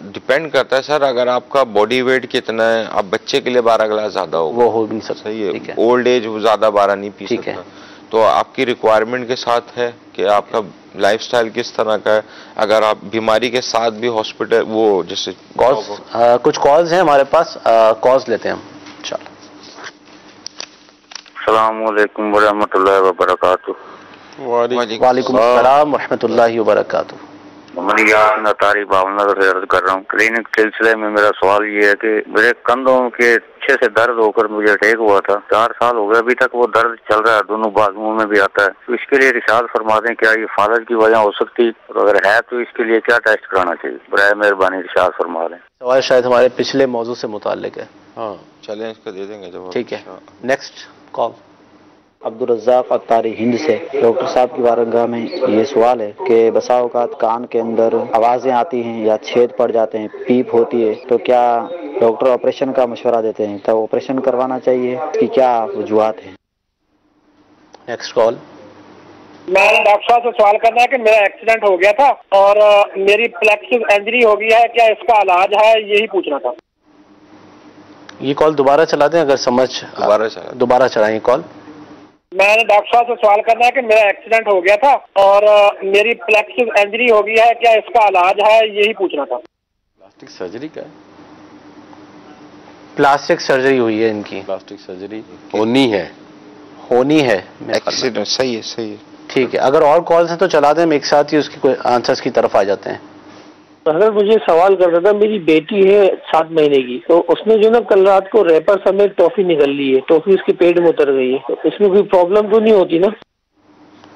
डिपेंड करता है सर, अगर आपका बॉडी वेट कितना है। आप बच्चे के लिए 12 गिलास ज्यादा होगा, वो हो भी नहीं सकता। सही है। ओल्ड एज ज्यादा 12 नहीं पी सकता। तो आपकी रिक्वायरमेंट के साथ है कि आपका लाइफस्टाइल किस तरह का है। अगर आप बीमारी के साथ भी हॉस्पिटल वो जैसे कुछ कॉल्स हैं हमारे पास, कॉल्स लेते हैं हम। चलो, अस्सलाम वालेकुम वरहमतुल्लाहि वबरकातुहू। वालेकुम अस्सलाम वरहमतुल्लाहि वबरकातुहू। मैं अतारी भावनगर से अर्ज कर रहा हूँ। क्लिनिक सिलसिले में मेरा सवाल ये है कि मेरे कंधों के अच्छे से दर्द होकर मुझे अटैक हुआ था। 4 साल हो गए, अभी तक वो दर्द चल रहा है, दोनों बाजुओं में भी आता है। तो इसके लिए इरशाद फरमा दें, क्या ये फालज की वजह हो सकती है, और अगर है तो इसके लिए क्या टेस्ट कराना चाहिए? बराए मेहरबानी इरशाद फरमा दें। सवाल शायद हमारे पिछले मौजू से मुताल्लिक है। हाँ, चलें इसका दे देंगे जवाब। ठीक है। नेक्स्ट कॉल अब्दुल रज़्ज़ाक अत्तारी हिंद से। डॉक्टर साहब की बारगाह में ये सवाल है कि बसा औकात कान के अंदर आवाज़ें आती हैं या छेद पड़ जाते हैं, पीप होती है, तो क्या डॉक्टर ऑपरेशन का मशवरा देते हैं, तो ऑपरेशन करवाना चाहिए कि क्या वजूहात हैं? Next call. मैं डॉक्टर साहब से सवाल करना है कि मेरा एक्सीडेंट हो गया था और मेरी प्लेक्सिस इंजरी हो गई है, क्या इसका इलाज है, यही पूछना था। ये कॉल दोबारा चला दें अगर दोबारा चलाएं कॉल। मैंने डॉक्टर साहब से सवाल करना है कि मेरा एक्सीडेंट हो गया था और मेरी प्लेक्सिस इंजरी हो गई है, क्या इसका इलाज है, यही पूछना था। प्लास्टिक सर्जरी का है? प्लास्टिक सर्जरी हुई है इनकी। प्लास्टिक सर्जरी होनी है। एक्सीडेंट सही है। ठीक है, अगर और कॉल्स हैं तो चला दें, हम एक साथ ही उसकी कोई आंसर्स की तरफ आ जाते हैं। अगर मुझे सवाल करना था, मेरी बेटी है 7 महीने की, तो उसने जो ना कल रात को रैपर समेत टॉफी निकल ली है, टॉफी उसके पेट में उतर गई है, तो इसमें कोई प्रॉब्लम तो नहीं होती ना?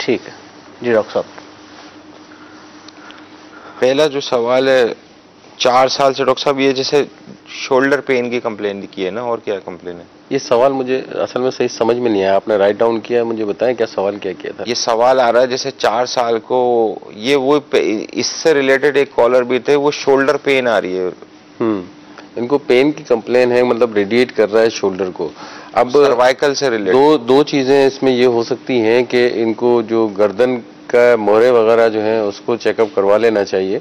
ठीक है जी डॉक्टर साहब। पहला जो सवाल है, 4 साल से डॉक्टर साहब ये जैसे शोल्डर पेन की कंप्लेन की है ना, और क्या कंप्लेन है? ये सवाल मुझे असल में सही समझ में नहीं आया, आपने राइट डाउन किया है, मुझे बताएं क्या सवाल क्या किया था। ये सवाल आ रहा है जैसे 4 साल को, ये वो इससे रिलेटेड एक कॉलर भी थे, वो शोल्डर पेन आ रही है। इनको पेन की कंप्लेन है, मतलब रेडिएट कर रहा है शोल्डर को। अब सर्वाइकल से रिलेटेड दो चीजें इसमें ये हो सकती हैं कि इनको जो गर्दन का मोहरे वगैरह जो है उसको चेकअप करवा लेना चाहिए,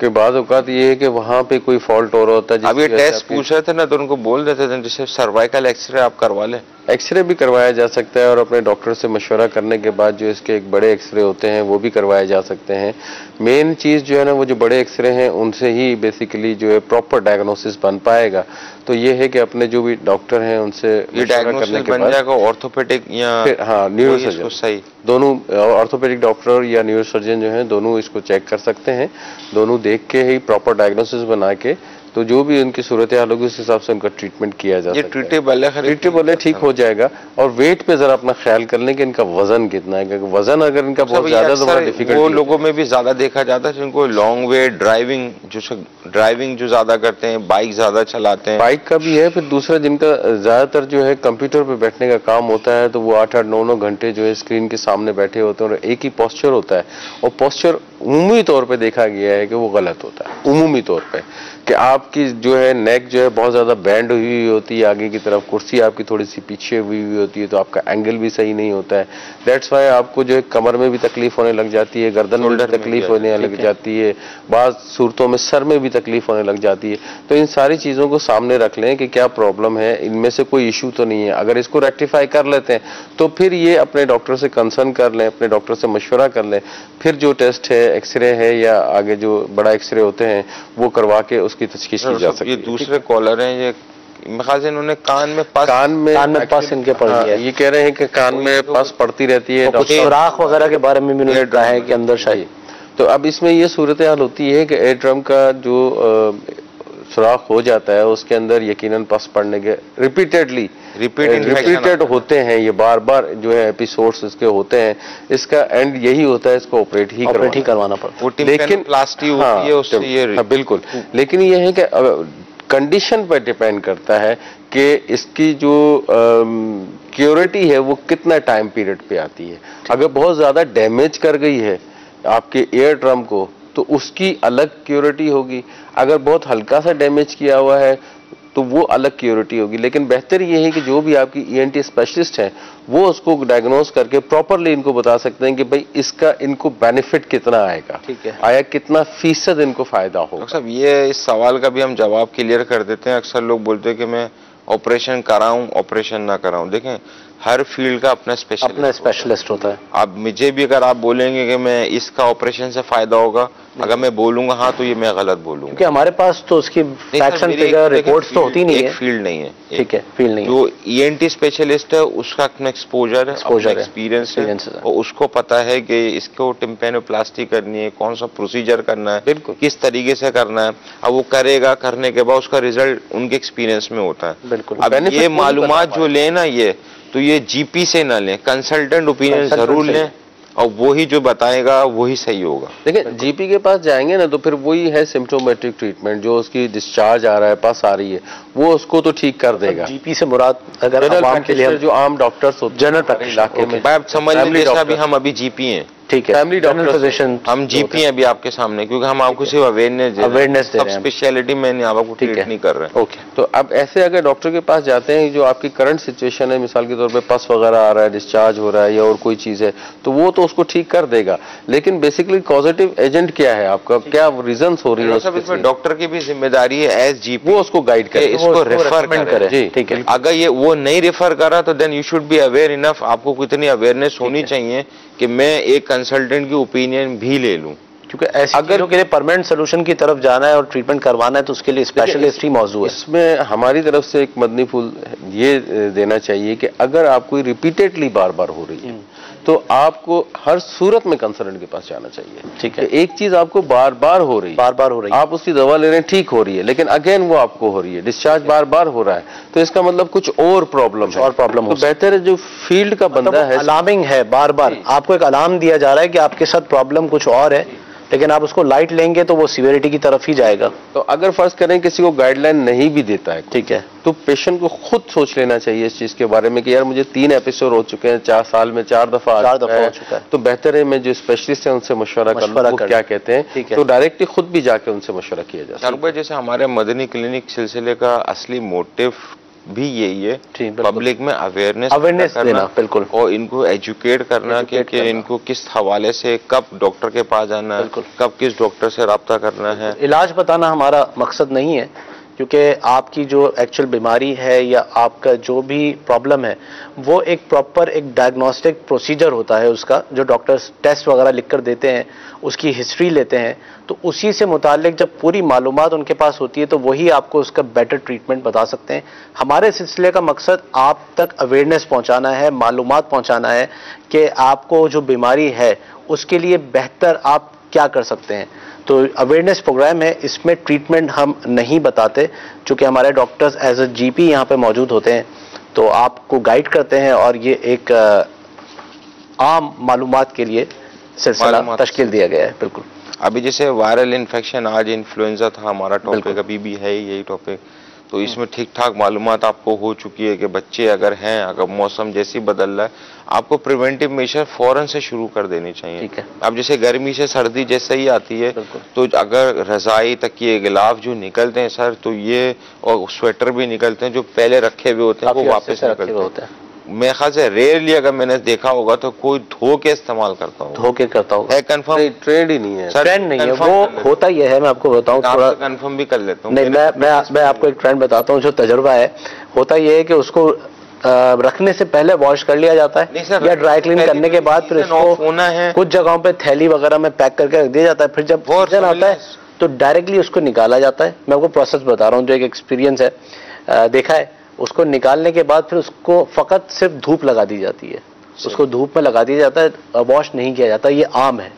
कि बाद औकात ये है कि वहाँ पे कोई फॉल्ट हो रहा होता है। अब ये टेस्ट पूछ रहे थे ना, तो उनको बोल देते थे जैसे सर्वाइकल एक्सरे आप करवा लें। एक्सरे भी करवाया जा सकता है, और अपने डॉक्टर से मशवरा करने के बाद जो इसके एक बड़े एक्सरे होते हैं वो भी करवाए जा सकते हैं। मेन चीज़ जो है ना, वो जो बड़े एक्सरे हैं उनसे ही बेसिकली जो है प्रॉपर डायग्नोसिस बन पाएगा। तो ये है कि अपने जो भी डॉक्टर हैं उनसे करने के बाद ऑर्थोपेडिक या हाँ न्यूरोसर्जन, सही, दोनों ऑर्थोपेडिक डॉक्टर या न्यूरोसर्जन जो है दोनों इसको चेक कर सकते हैं। दोनों देख के ही प्रॉपर डायग्नोसिस बना के, तो जो भी उनकी सूरत हाल होगी उस हिसाब से उनका ट्रीटमेंट किया जा सकता है। ट्रीटेबल है, ठीक हो जाएगा। और वेट पे जरा अपना ख्याल कर लें कि इनका वजन कितना है, क्योंकि वजन अगर इनका बहुत ज्यादा तो बड़ा डिफिकल्ट, वो लोगों में भी ज्यादा देखा जाता है जिनको लॉन्ग वे ड्राइविंग जो ज्यादा करते हैं, बाइक ज्यादा चलाते हैं। बाइक का भी है, फिर दूसरा जिनका ज्यादातर जो है कंप्यूटर पे बैठने का काम होता है, तो वो 8-8, 9-9 घंटे जो है स्क्रीन के सामने बैठे होते हैं, और एक ही पोस्चर होता है, और पोस्चर उमूमी तौर पे देखा गया है कि वो गलत होता है। उमूमी तौर पे कि आपकी जो है नेक जो है बहुत ज्यादा बैंड हुई होती है आगे की तरफ, कुर्सी आपकी थोड़ी सी पीछे हुई होती है, तो आपका एंगल भी सही नहीं होता है। दैट्स वाई आपको जो है कमर में भी तकलीफ होने लग जाती है, गर्दन में भी तकलीफ होने लग जाती है, बाज़ सूरतों में सर में भी तकलीफ होने लग जाती है। तो इन सारी चीजों को सामने रख लें कि क्या प्रॉब्लम है, इनमें से कोई इशू तो नहीं है। अगर इसको रेक्टिफाई कर लेते हैं तो फिर ये अपने डॉक्टर से कंसर्न कर लें, अपने डॉक्टर से मशवरा कर लें, फिर जो टेस्ट है, एक्सरे है या आगे जो बड़ा एक्सरे होते हैं वो करवा के उसकी तशखीस की जा सकती है। ये दूसरे कॉलर हैं, ये मेरे ख्याल से इन्होंने कान में पस पस इनके पड़ गया है। ये कह रहे हैं कि कान में पस पड़ती रहती है, कुछ सुराख वगैरह के बारे में भी उन्होंने कहा है कि अंदर शायद। तो अब इसमें ये सूरत हाल होती है कि एयर ड्रम का जो सुराख हो जाता है उसके अंदर यकीनन पस पड़ने के रिपीटेड होते हैं, ये बार बार जो है एपिसोड्स इसके होते हैं। इसका एंड यही होता है, इसको ऑपरेट ही करवाना पड़ता है। लेकिन प्लास्टिक होती है उससे ये बिल्कुल, लेकिन ये है कि कंडीशन पर डिपेंड करता है कि इसकी जो क्योरिटी है वो कितना टाइम पीरियड पे आती है। अगर बहुत ज्यादा डैमेज कर गई है आपके एयर ड्रम को तो उसकी अलग क्योरिटी होगी, अगर बहुत हल्का सा डैमेज किया हुआ है तो वो अलग क्योरिटी होगी। लेकिन बेहतर ये है कि जो भी आपकी ईएनटी स्पेशलिस्ट हैं वो उसको डायग्नोज करके प्रॉपरली इनको बता सकते हैं कि भाई इसका इनको बेनिफिट कितना आएगा, ठीक है, आया कितना फीसद इनको फायदा होगा। साहब ये इस सवाल का भी हम जवाब क्लियर कर देते हैं। अक्सर लोग बोलते हैं कि मैं ऑपरेशन कराऊं ऑपरेशन ना कराऊं। देखें हर फील्ड का अपना स्पेशलिस्ट होता है। अब मुझे भी अगर आप बोलेंगे कि मैं इसका ऑपरेशन से फायदा होगा, अगर मैं बोलूंगा हाँ तो ये मैं गलत बोलूंगा, क्योंकि हमारे पास तो उसकी फैक्ट्स एंड फिगर रिपोर्ट्स तो होती नहीं है। एक फील्ड नहीं है, ठीक है, फील्ड नहीं है। जो ईएनटी स्पेशलिस्ट है उसका अपना एक्सपोजर है, एक्सपीरियंस है और उसको पता है कि इसको टिम्पैनोप्लास्टी करनी है, कौन सा प्रोसीजर करना है, किस तरीके से करना है। अब वो करेगा, करने के बाद उसका रिजल्ट उनके एक्सपीरियंस में होता है। बिल्कुल। अब ये मालूमात जो लेना ये तो ये जीपी से ना लें, कंसल्टेंट ओपिनियन जरूर लें और वही जो बताएगा वही सही होगा। देखिए जीपी के पास जाएंगे ना तो फिर वही है सिम्प्टोमेटिक ट्रीटमेंट, जो उसकी डिस्चार्ज आ रहा है, पस आ रही है, वो उसको तो ठीक कर देगा। जीपी से मुराद अगर आम के लिए जो आम डॉक्टर्स होते हैं जनरल इलाके में, आप समझ लीजिए अभी हम अभी जीपी हैं, ठीक है, फैमिली डॉक्टर फिजिशियन हम जीपी हैं अभी आपके सामने, क्योंकि हम आपको सिर्फ अवेयरनेस दे रहे हैं, स्पेशलिटी में नहीं आपको ट्रीट नहीं कर रहे हैं। ओके, तो अब ऐसे अगर डॉक्टर के पास जाते हैं, जो आपकी करंट सिचुएशन है, मिसाल के तौर पे पस वगैरह आ रहा है, डिस्चार्ज हो रहा है या और कोई चीज है, तो वो तो उसको ठीक कर देगा। लेकिन बेसिकली कॉजेटिव एजेंट क्या है आपका, क्या रीजन हो रही है, इसमें डॉक्टर की भी जिम्मेदारी है एज जीपी, वो उसको गाइड करे, इसको रेफर करे। ठीक है, अगर ये वो नहीं रेफर करा तो then you should be aware enough, आपको कितनी अवेयरनेस होनी चाहिए कि मैं एक कंसल्टेंट की ओपिनियन भी ले लूं, क्योंकि ऐसे चीजों के लिए परमानेंट सोल्यूशन की तरफ जाना है और ट्रीटमेंट करवाना है तो उसके लिए स्पेशलिस्ट ही मौजूद है। इसमें हमारी तरफ से एक मदनी फूल ये देना चाहिए कि अगर आपको रिपीटेडली बार बार हो रही है तो आपको हर सूरत में कंसल्टेंट के पास जाना चाहिए। ठीक है, एक चीज आपको बार बार हो रही है, आप उसकी दवा ले रहे हैं, ठीक हो रही है, लेकिन अगेन वो आपको हो रही है, डिस्चार्ज बार बार हो रहा है, तो इसका मतलब कुछ और प्रॉब्लम है। तो बेहतर है जो फील्ड का बंदा है, अलार्मिंग है, बार बार आपको एक अलार्म दिया जा रहा है कि आपके साथ प्रॉब्लम कुछ और है, लेकिन आप उसको लाइट लेंगे तो वो सीवियरिटी की तरफ ही जाएगा। तो अगर फर्ज करें किसी को गाइडलाइन नहीं भी देता है, ठीक है, तो पेशेंट को खुद सोच लेना चाहिए इस चीज के बारे में कि यार मुझे 3 एपिसोड हो चुके हैं, 4 साल में 4 दफा हो चुका है, तो बेहतर है मैं जो स्पेशलिस्ट है उनसे मशवरा कर लूं, वो क्या कहते हैं, तो डायरेक्टली खुद भी जाके उनसे मशवरा किया जा सकता है। जैसे हमारे मदनी क्लिनिक सिलसिले का असली मोटिव भी यही है, पब्लिक में अवेयरनेस देना, बिल्कुल, और इनको एजुकेट करना कि इनको किस हवाले से कब डॉक्टर के पास जाना है, कब किस डॉक्टर से रब्ता करना है। इलाज बताना हमारा मकसद नहीं है, क्योंकि आपकी जो एक्चुअल बीमारी है या आपका जो भी प्रॉब्लम है वो एक प्रॉपर एक डायग्नोस्टिक प्रोसीजर होता है उसका, जो डॉक्टर्स टेस्ट वगैरह लिख कर देते हैं, उसकी हिस्ट्री लेते हैं, तो उसी से मुतालिक जब पूरी मालूमात उनके पास होती है तो वही आपको उसका बेटर ट्रीटमेंट बता सकते हैं। हमारे सिलसिले का मकसद आप तक अवेयरनेस पहुंचाना है, मालूमात पहुंचाना है कि आपको जो बीमारी है उसके लिए बेहतर आप क्या कर सकते हैं। तो अवेयरनेस प्रोग्राम है, इसमें ट्रीटमेंट हम नहीं बताते, चूँकि हमारे डॉक्टर्स एज अ जीपी यहाँ पे मौजूद होते हैं, तो आपको गाइड करते हैं और ये एक आम मालूमात के लिए सिलसिला तश्कील दिया गया है। बिल्कुल, अभी जैसे वायरल इन्फेक्शन, आज इन्फ्लुएंजा था हमारा टॉपिक, अभी भी है यही टॉपिक, तो इसमें ठीक ठाक मालूमात आपको हो चुकी है कि बच्चे अगर हैं, अगर मौसम जैसी बदल रहा है, आपको प्रिवेंटिव मेजर फौरन से शुरू कर देनी चाहिए। ठीक है, अब जैसे गर्मी से सर्दी जैसे ही आती है तो अगर रजाई तक ये गिलाफ जो निकलते हैं सर, तो ये और स्वेटर भी निकलते हैं जो पहले रखे हुए होते हैं वो वापस निकलते हैं। मेरे ख्याल से रेयरली अगर मैंने देखा होगा तो कोई धो के इस्तेमाल करता हूँ, धो के करता होगा, है कंफर्म, ट्रेंड ही नहीं है सर, ट्रेंड नहीं है, वो होता ही है। मैं आपको बताऊँ, थोड़ा कंफर्म भी कर लेता हूँ। नहीं, मैं आपको एक ट्रेंड बताता हूँ, जो तजुर्बा है, होता ये है कि उसको रखने से पहले वॉश कर लिया जाता है या ड्राई क्लीन करने के बाद फिर इसको कुछ जगहों पे थैली वगैरह में पैक करके रख दिया जाता है, फिर जब सीजन आता है तो डायरेक्टली उसको निकाला जाता है। मैं आपको प्रोसेस बता रहा हूँ, जो एक एक्सपीरियंस है। देखा है, उसको निकालने के बाद फिर उसको फकत सिर्फ धूप लगा दी जाती है, उसको धूप में लगा दिया जाता है, वॉश नहीं किया जाता, ये आम है।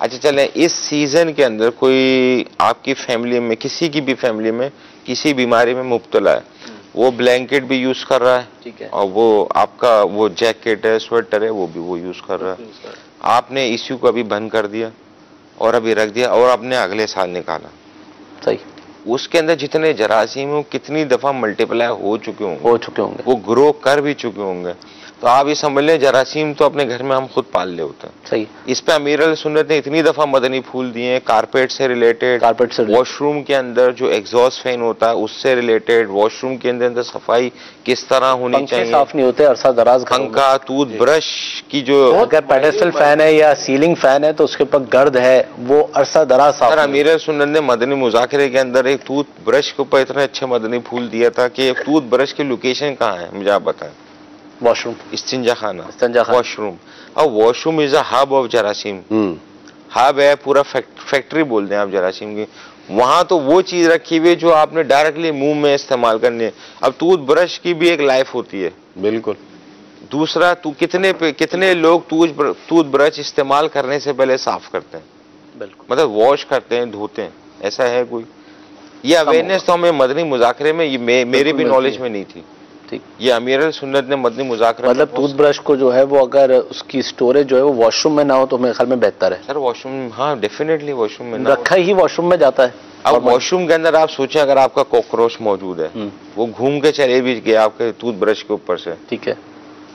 अच्छा चलें, इस सीजन के अंदर कोई आपकी फैमिली में, किसी की भी फैमिली में किसी बीमारी में मुब्तला है, वो ब्लैंकेट भी यूज कर रहा है, ठीक है, और वो आपका वो जैकेट है, स्वेटर है, वो भी वो यूज कर रहा है, आपने इश्यू को अभी बंद कर दिया और अभी रख दिया और आपने अगले साल निकाला, सही, उसके अंदर जितने जरासीम हो कितनी दफा मल्टीप्लाई हो चुके होंगे, वो ग्रो कर भी चुके होंगे। तो आप ये समझ लें जरासीम तो अपने घर में हम खुद पाल ले होते हैं। सही। इस पे अमीर अल सुन्नत ने इतनी दफा मदनी फूल दिए हैं, कारपेट से रिलेटेड, वॉशरूम के अंदर जो एग्जॉस्ट फैन होता है उससे रिलेटेड, वॉशरूम के अंदर सफाई किस तरह होनी चाहिए, साफ नहीं होते अरसा दराज, पंखा, टूथब्रश की जो अगर पेडेस्टल फैन है या सीलिंग फैन है तो उसके ऊपर गर्द है, वो अरसा दराज साफ। अमीर अल सुन्नत ने मदनी मुजाकरे के अंदर एक टूथब्रश के ऊपर इतने अच्छे मदनी फूल दिया था कि टूथब्रश की लोकेशन कहाँ है मुझे आप बताएं। वॉशरूम, इस्तिंजा खाना, वॉशरूम। और washroom is a hub of जरासीम, हब है, पूरा फैक्ट्री बोलते हैं आप जरासीम की। वहां तो वो चीज रखी हुई है जो आपने डायरेक्टली मुंह में इस्तेमाल करनी है। अब टूथब्रश की भी एक लाइफ होती है। बिल्कुल। दूसरा, कितने लोग टूथब्रश इस्तेमाल करने से पहले साफ करते हैं, बिल्कुल, मतलब वॉश करते हैं, धोते हैं, ऐसा है कोई? ये अवेयरनेस तो हमें मदनी मुजाकरे में, ये मेरे भी नॉलेज में नहीं थी। ये अमीर अल सुन्नत ने मदनी मुजाकरा, मतलब टूथब्रश को जो है वो अगर उसकी स्टोरेज जो है वो वॉशरूम में ना हो तो मेरे ख्याल में बेहतर है। सर वॉशरूम, हाँ डेफिनेटली वॉशरूम में रखा ही वॉशरूम में जाता है। अब वॉशरूम के अंदर आप सोचें अगर आपका कॉकरोच मौजूद है, वो घूम के चले भी गया आपके टूथब्रश के ऊपर से, ठीक है,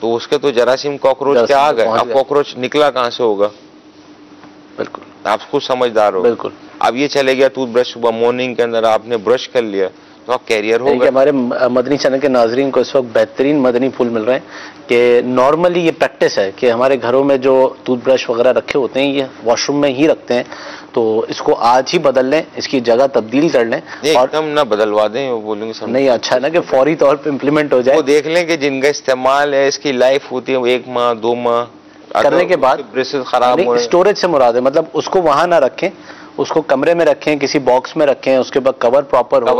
तो उसके तो जरासीम कॉकरोच के आ गए। अब कॉकरोच निकला कहाँ से होगा? बिल्कुल, आप खुद समझदार हो। बिल्कुल। अब ये चले गया टूथब्रश, सुबह मॉर्निंग के अंदर आपने ब्रश कर लिया तो आप कैरियर हो गए। हमारे मदनी चैनल के नाजरीन को इस वक्त बेहतरीन मदनी फूल मिल रहे हैं कि नॉर्मली ये प्रैक्टिस है कि हमारे घरों में जो टूथब्रश वगैरह रखे होते हैं ये वॉशरूम में ही रखते हैं, तो इसको आज ही बदल लें, इसकी जगह तब्दील कर लें और एकदम ना बदलवा दें, वो बोलेंगे नहीं, अच्छा है ना कि फौरी तौर पे इम्प्लीमेंट हो जाए। वो देख लें कि जिनका इस्तेमाल है इसकी लाइफ होती है 1 माह 2 माह करने के बाद ब्रशेस खराब हो, स्टोरेज से मुराद है, मतलब उसको वहां ना रखें, उसको कमरे में रखें, किसी बॉक्स में रखें, उसके बाद कवर प्रॉपर हो,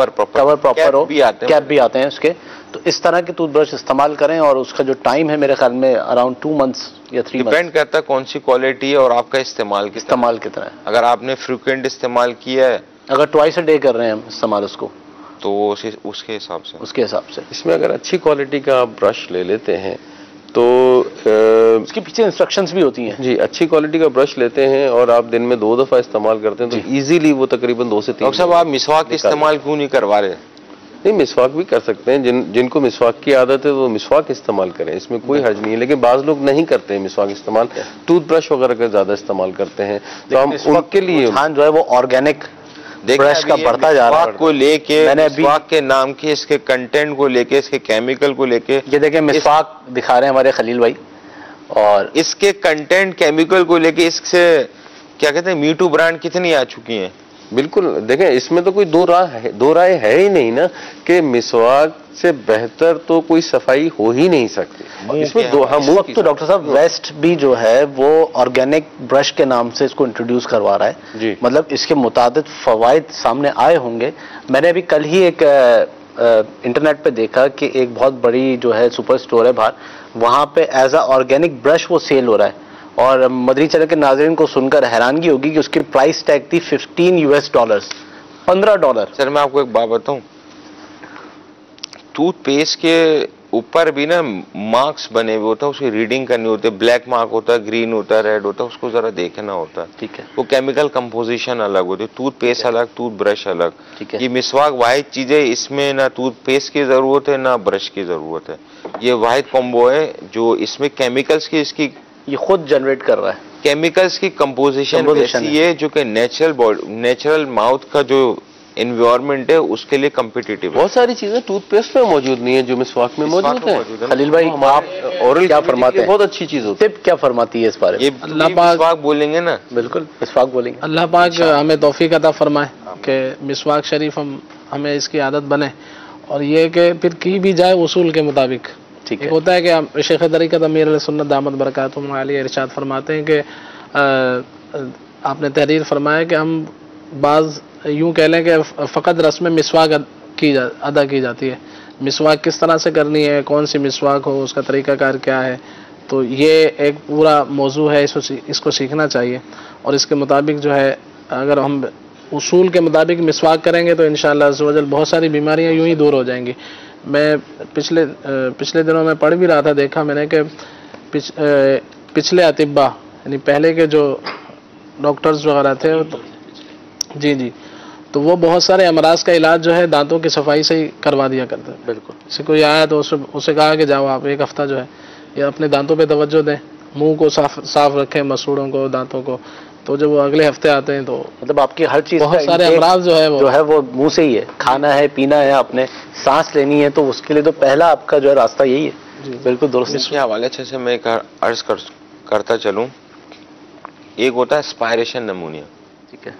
कैप भी आते हैं उसके। तो इस तरह के टूथब्रश इस्तेमाल करें और उसका जो टाइम है मेरे ख्याल में अराउंड 2 मंथ्स या 3 मंथ्स। डिपेंड करता है कौन सी क्वालिटी है और आपका इस्तेमाल कितना है। अगर आपने फ्रिक्वेंट इस्तेमाल किया है, अगर ट्वाइस अ डे कर रहे हैं हम इस्तेमाल उसको, तो उसके हिसाब से इसमें अगर अच्छी क्वालिटी का आप ब्रश ले लेते हैं तो उसके पीछे इंस्ट्रक्शंस भी होती हैं। जी, अच्छी क्वालिटी का ब्रश लेते हैं और आप दिन में 2 दफा इस्तेमाल करते हैं तो इजीली वो तकरीबन 2 से 3। डॉक्टर साहब आप मिसवाक इस्तेमाल क्यों नहीं करवा रहे? नहीं, मिसवाक भी कर सकते हैं, जिनको मिसवाक की आदत है वो मिसवाक इस्तेमाल करें, इसमें कोई हर्ज नहीं है। लेकिन बाज लोग नहीं करते हैं मिसवाक इस्तेमाल, टूथब्रश वगैरह का ज्यादा इस्तेमाल करते हैं, तो हम उनके लिए जो है वो ऑर्गेनिक ब्रश का बढ़ता जा रहा है। को लेके मिसवाक के नाम के, इसके कंटेंट को लेके, इसके केमिकल को लेके, ये देखें मिसवाक दिखा रहे हैं हमारे खलील भाई, और इसके कंटेंट केमिकल को लेके इससे क्या कहते हैं मीटू ब्रांड कितनी आ चुकी हैं। बिल्कुल, देखें इसमें तो कोई दो राय है ही नहीं ना कि मिसवाक से बेहतर तो कोई सफाई हो ही नहीं सकती। इसमें तो डॉक्टर साहब वेस्ट भी जो है वो ऑर्गेनिक ब्रश के नाम से इसको इंट्रोड्यूस करवा रहा है जी। मतलब इसके मुताबिक फवायद सामने आए होंगे। मैंने अभी कल ही एक इंटरनेट पे देखा कि एक बहुत बड़ी जो है सुपर स्टोर है बाहर, वहां पे एज अ ऑर्गेनिक ब्रश वो सेल हो रहा है, और मदनी चैनल के नाज़रीन को सुनकर हैरानगी होगी कि उसकी प्राइस टैग थी $15, $15। सर मैं आपको एक बात बताऊं, टूथपेस्ट के ऊपर भी ना मार्क्स बने हुए होता है, उसकी रीडिंग करनी होती है, ब्लैक मार्क होता है, ग्रीन होता है, रेड होता है, उसको जरा देखना होता है। ठीक है, वो केमिकल कंपोजिशन अलग होती है, टूथपेस्ट अलग, टूथब्रश अलग। ठीक है, ये मिसवाक वाहिद चीज है, इसमें ना टूथपेस्ट की जरूरत है ना ब्रश की जरूरत है, ये वाहिद कॉम्बो है जो इसमें केमिकल्स की, इसकी ये खुद जनरेट कर रहा है, केमिकल्स की कंपोजिशन वैसी है जो कि नेचुरल माउथ का जो एनवायरनमेंट है उसके लिए कम्पिटिटिव है। बहुत सारी चीजें टूथपेस्ट में मौजूद नहीं है जो मिसवाक में मौजूद है। खलील भाई आप ओरल क्या फरमाते हैं? बहुत अच्छी चीज होती है। टिप क्या फरमाती है इस बारे में? ये अल्लाह पाक मिसवाक बोलेंगे ना, बिल्कुल मिसवाक बोलेंगे। अल्लाह पाक हमें तौफीक अता फरमाए कि मिसवाक शरीफ हमें इसकी आदत बने, और ये कि फिर की भी जाए उसूल के मुताबिक। ठीक है, होता है कि शेख तरीक़त अमीर सुन्नत दामत बरकातुहुम आलिया इरशाद फरमाते हैं कि आपने तहरीर फरमाया कि हम बाज़ यूँ कह लें कि फ़कत रस्म मिसवाक अदा की जाती है। मिसवाक किस तरह से करनी है, कौन सी मिसवाक हो, उसका तरीक़ाकार क्या है, तो ये एक पूरा मौजू है, इसको सीखना चाहिए। और इसके मुताबिक जो है अगर हम उसूल के मुताबिक मिसवाक करेंगे तो इंशाअल्लाह अज़्ज़ व जल बहुत सारी बीमारियां यूं ही दूर हो जाएंगी। मैं पिछले दिनों में पढ़ भी रहा था, देखा मैंने कि पिछले अतिब्बा यानी पहले के जो डॉक्टर्स वगैरह थे तो जी तो वो बहुत सारे अमराज का इलाज जो है दांतों की सफाई से ही करवा दिया करते हैं। बिल्कुल। किसी कोई आया तो उसे कहा कि जाओ आप एक हफ्ता जो है ये अपने दांतों पे तवज्जो दें, मुंह को साफ रखें, मसूड़ों को, दांतों को, तो जब वो अगले हफ्ते आते हैं तो मतलब आपकी हर चीज बहुत सारे अमराज जो है वो मुंह से ही है। खाना है, पीना है, आपने सांस लेनी है, तो उसके लिए तो पहला आपका जो है रास्ता यही है। बिल्कुल दुरुस्त। इसके हवाले से मैं एक अर्ज करता चलूं, एक होता है एस्पायरेशन नमूनिया। ठीक है।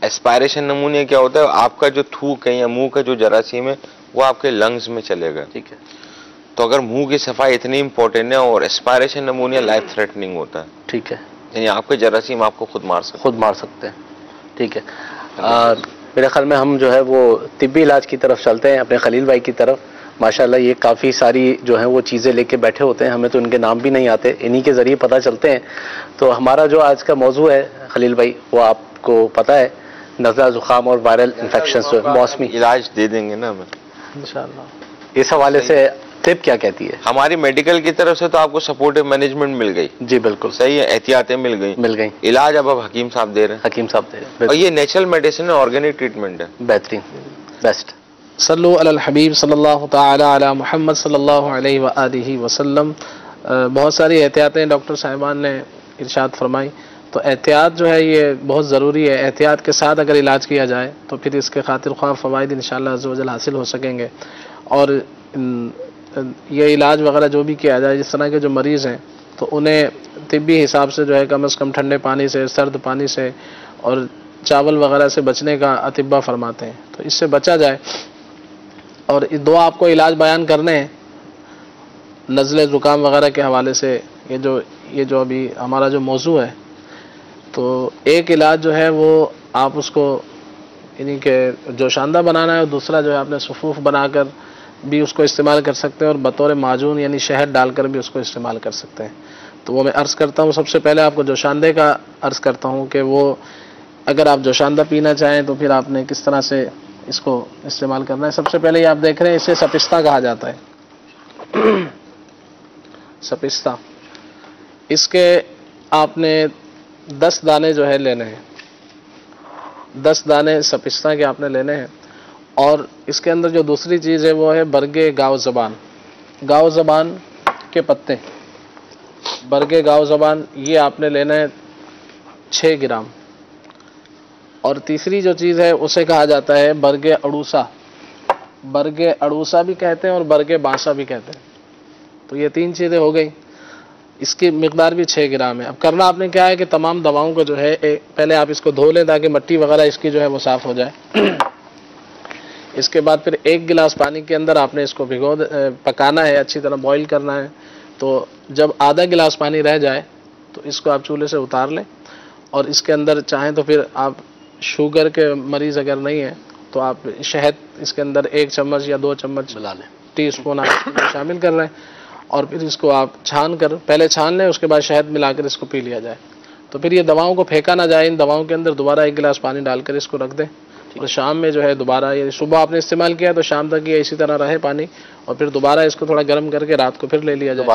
एस्पायरेशन नमूनिया क्या होता है, आपका जो थूक है या मुंह का जो जरासीम है वो आपके लंग्स में चलेगा। ठीक है। तो अगर मुंह की सफाई इतनी इंपॉर्टेंट है और एस्पायरेशन नमूनिया लाइफ थ्रेटनिंग होता है। ठीक है। यानी आपके जरासीम आपको खुद मार सकते हैं। ठीक है। मेरे ख्याल में हम जो है वो तिब्बी इलाज की तरफ चलते हैं, अपने खलील भाई की तरफ। माशाल्लाह ये काफ़ी सारी जो है वो चीज़ें लेके बैठे होते हैं, हमें तो इनके नाम भी नहीं आते, इन्हीं के ज़रिए पता चलते हैं। तो हमारा जो आज का मौजू है खलील भाई, वो आपको पता है, नज़ला, ज़ुकाम और वायरल इन्फेक्शन जो है, मौसमी इलाज दे देंगे ना हमें इंशाअल्लाह। इस हवाले से तिब क्या कहती है? हमारी मेडिकल की तरफ से तो आपको सपोर्टिव मैनेजमेंट मिल गई। जी बिल्कुल सही है, एहतियातें मिल गई। इलाज अब हकीम साहब दे रहे हैं। हकीम साहब दे रहे हैं। और ये नेचुरल मेडिसिन है, ऑर्गेनिक ट्रीटमेंट है। बेहतरीन, बेस्ट। सल्लु अलल हबीब सल्लल्लाहु तआला अला मुहम्मद सल्लल्लाहु अलैहि व आलिहि वसल्लम। बहुत सारी एहतियातें डॉक्टर साहिबान ने इरशाद फरमाई। तो एहतियात जो है ये बहुत ज़रूरी है। एहतियात के साथ अगर इलाज किया जाए तो फिर इसके खातिर ख्वाह फ़वाइद इंशाअल्लाह अज़्ज़ व जल हासिल हो सकेंगे। और ये इलाज वगैरह जो भी किया जाए, जिस तरह के जो मरीज़ हैं तो उन्हें तिब्बी हिसाब से जो है कम से कम ठंडे पानी से, सर्द पानी से और चावल वगैरह से बचने का अतिब्बा फरमाते हैं, तो इससे बचा जाए। और दो आपको इलाज बयान करने हैं नज़ले ज़ुकाम वगैरह के हवाले से। ये जो अभी हमारा जो मौजू है, तो एक इलाज जो है वो आप उसको यानी कि जोशांदा बनाना है, और दूसरा जो है आपने सुफूफ बनाकर भी उसको इस्तेमाल कर सकते हैं, और बतौर माजून यानी शहद डालकर भी उसको इस्तेमाल कर सकते हैं। तो वो मैं अर्ज़ करता हूँ। सबसे पहले आपको जोशांदे का अर्ज़ करता हूँ कि वो अगर आप जोशांदा पीना चाहें तो फिर आपने किस तरह से इसको इस्तेमाल करना है। सबसे पहले ये आप देख रहे हैं, इसे सपिस्ता कहा जाता है। सपिस्ता, इसके आपने 10 दाने जो है लेने हैं, 10 दाने सपिस्ता के आपने लेने हैं। और इसके अंदर जो दूसरी चीज़ है वो है बरगे गाव ज़बान के पत्ते, बरगे गाव ज़बान, ये आपने लेना है 6 ग्राम। और तीसरी जो चीज़ है उसे कहा जाता है बरगे अड़ूसा भी कहते हैं और बरगे बांसा भी कहते हैं। तो ये 3 चीज़ें हो गई। इसकी मिकदार भी 6 ग्राम है। अब करना आपने क्या है कि तमाम दवाओं को जो है पहले आप इसको धो लें ताकि मिट्टी वगैरह इसकी जो है वो साफ़ हो जाए। इसके बाद फिर 1 गिलास पानी के अंदर आपने इसको पकाना है, अच्छी तरह बॉईल करना है। तो जब आधा गिलास पानी रह जाए तो इसको आप चूल्हे से उतार लें, और इसके अंदर चाहें तो फिर आप शुगर के मरीज़ अगर नहीं है तो आप शहद इसके अंदर 1 चम्मच या 2 चम्मच मिला लें, टीस्पून आप शामिल कर लें। और फिर इसको आप पहले छान लें, उसके बाद शहद मिलाकर इसको पी लिया जाए। तो फिर ये दवाओं को फेंका ना जाए। इन दवाओं के अंदर दोबारा 1 गिलास पानी डालकर इसको रख दें, और शाम में जो है दोबारा, ये सुबह आपने इस्तेमाल किया तो शाम तक ये इसी तरह रहे पानी, और फिर दोबारा इसको थोड़ा गर्म करके रात को फिर ले लिया जाए,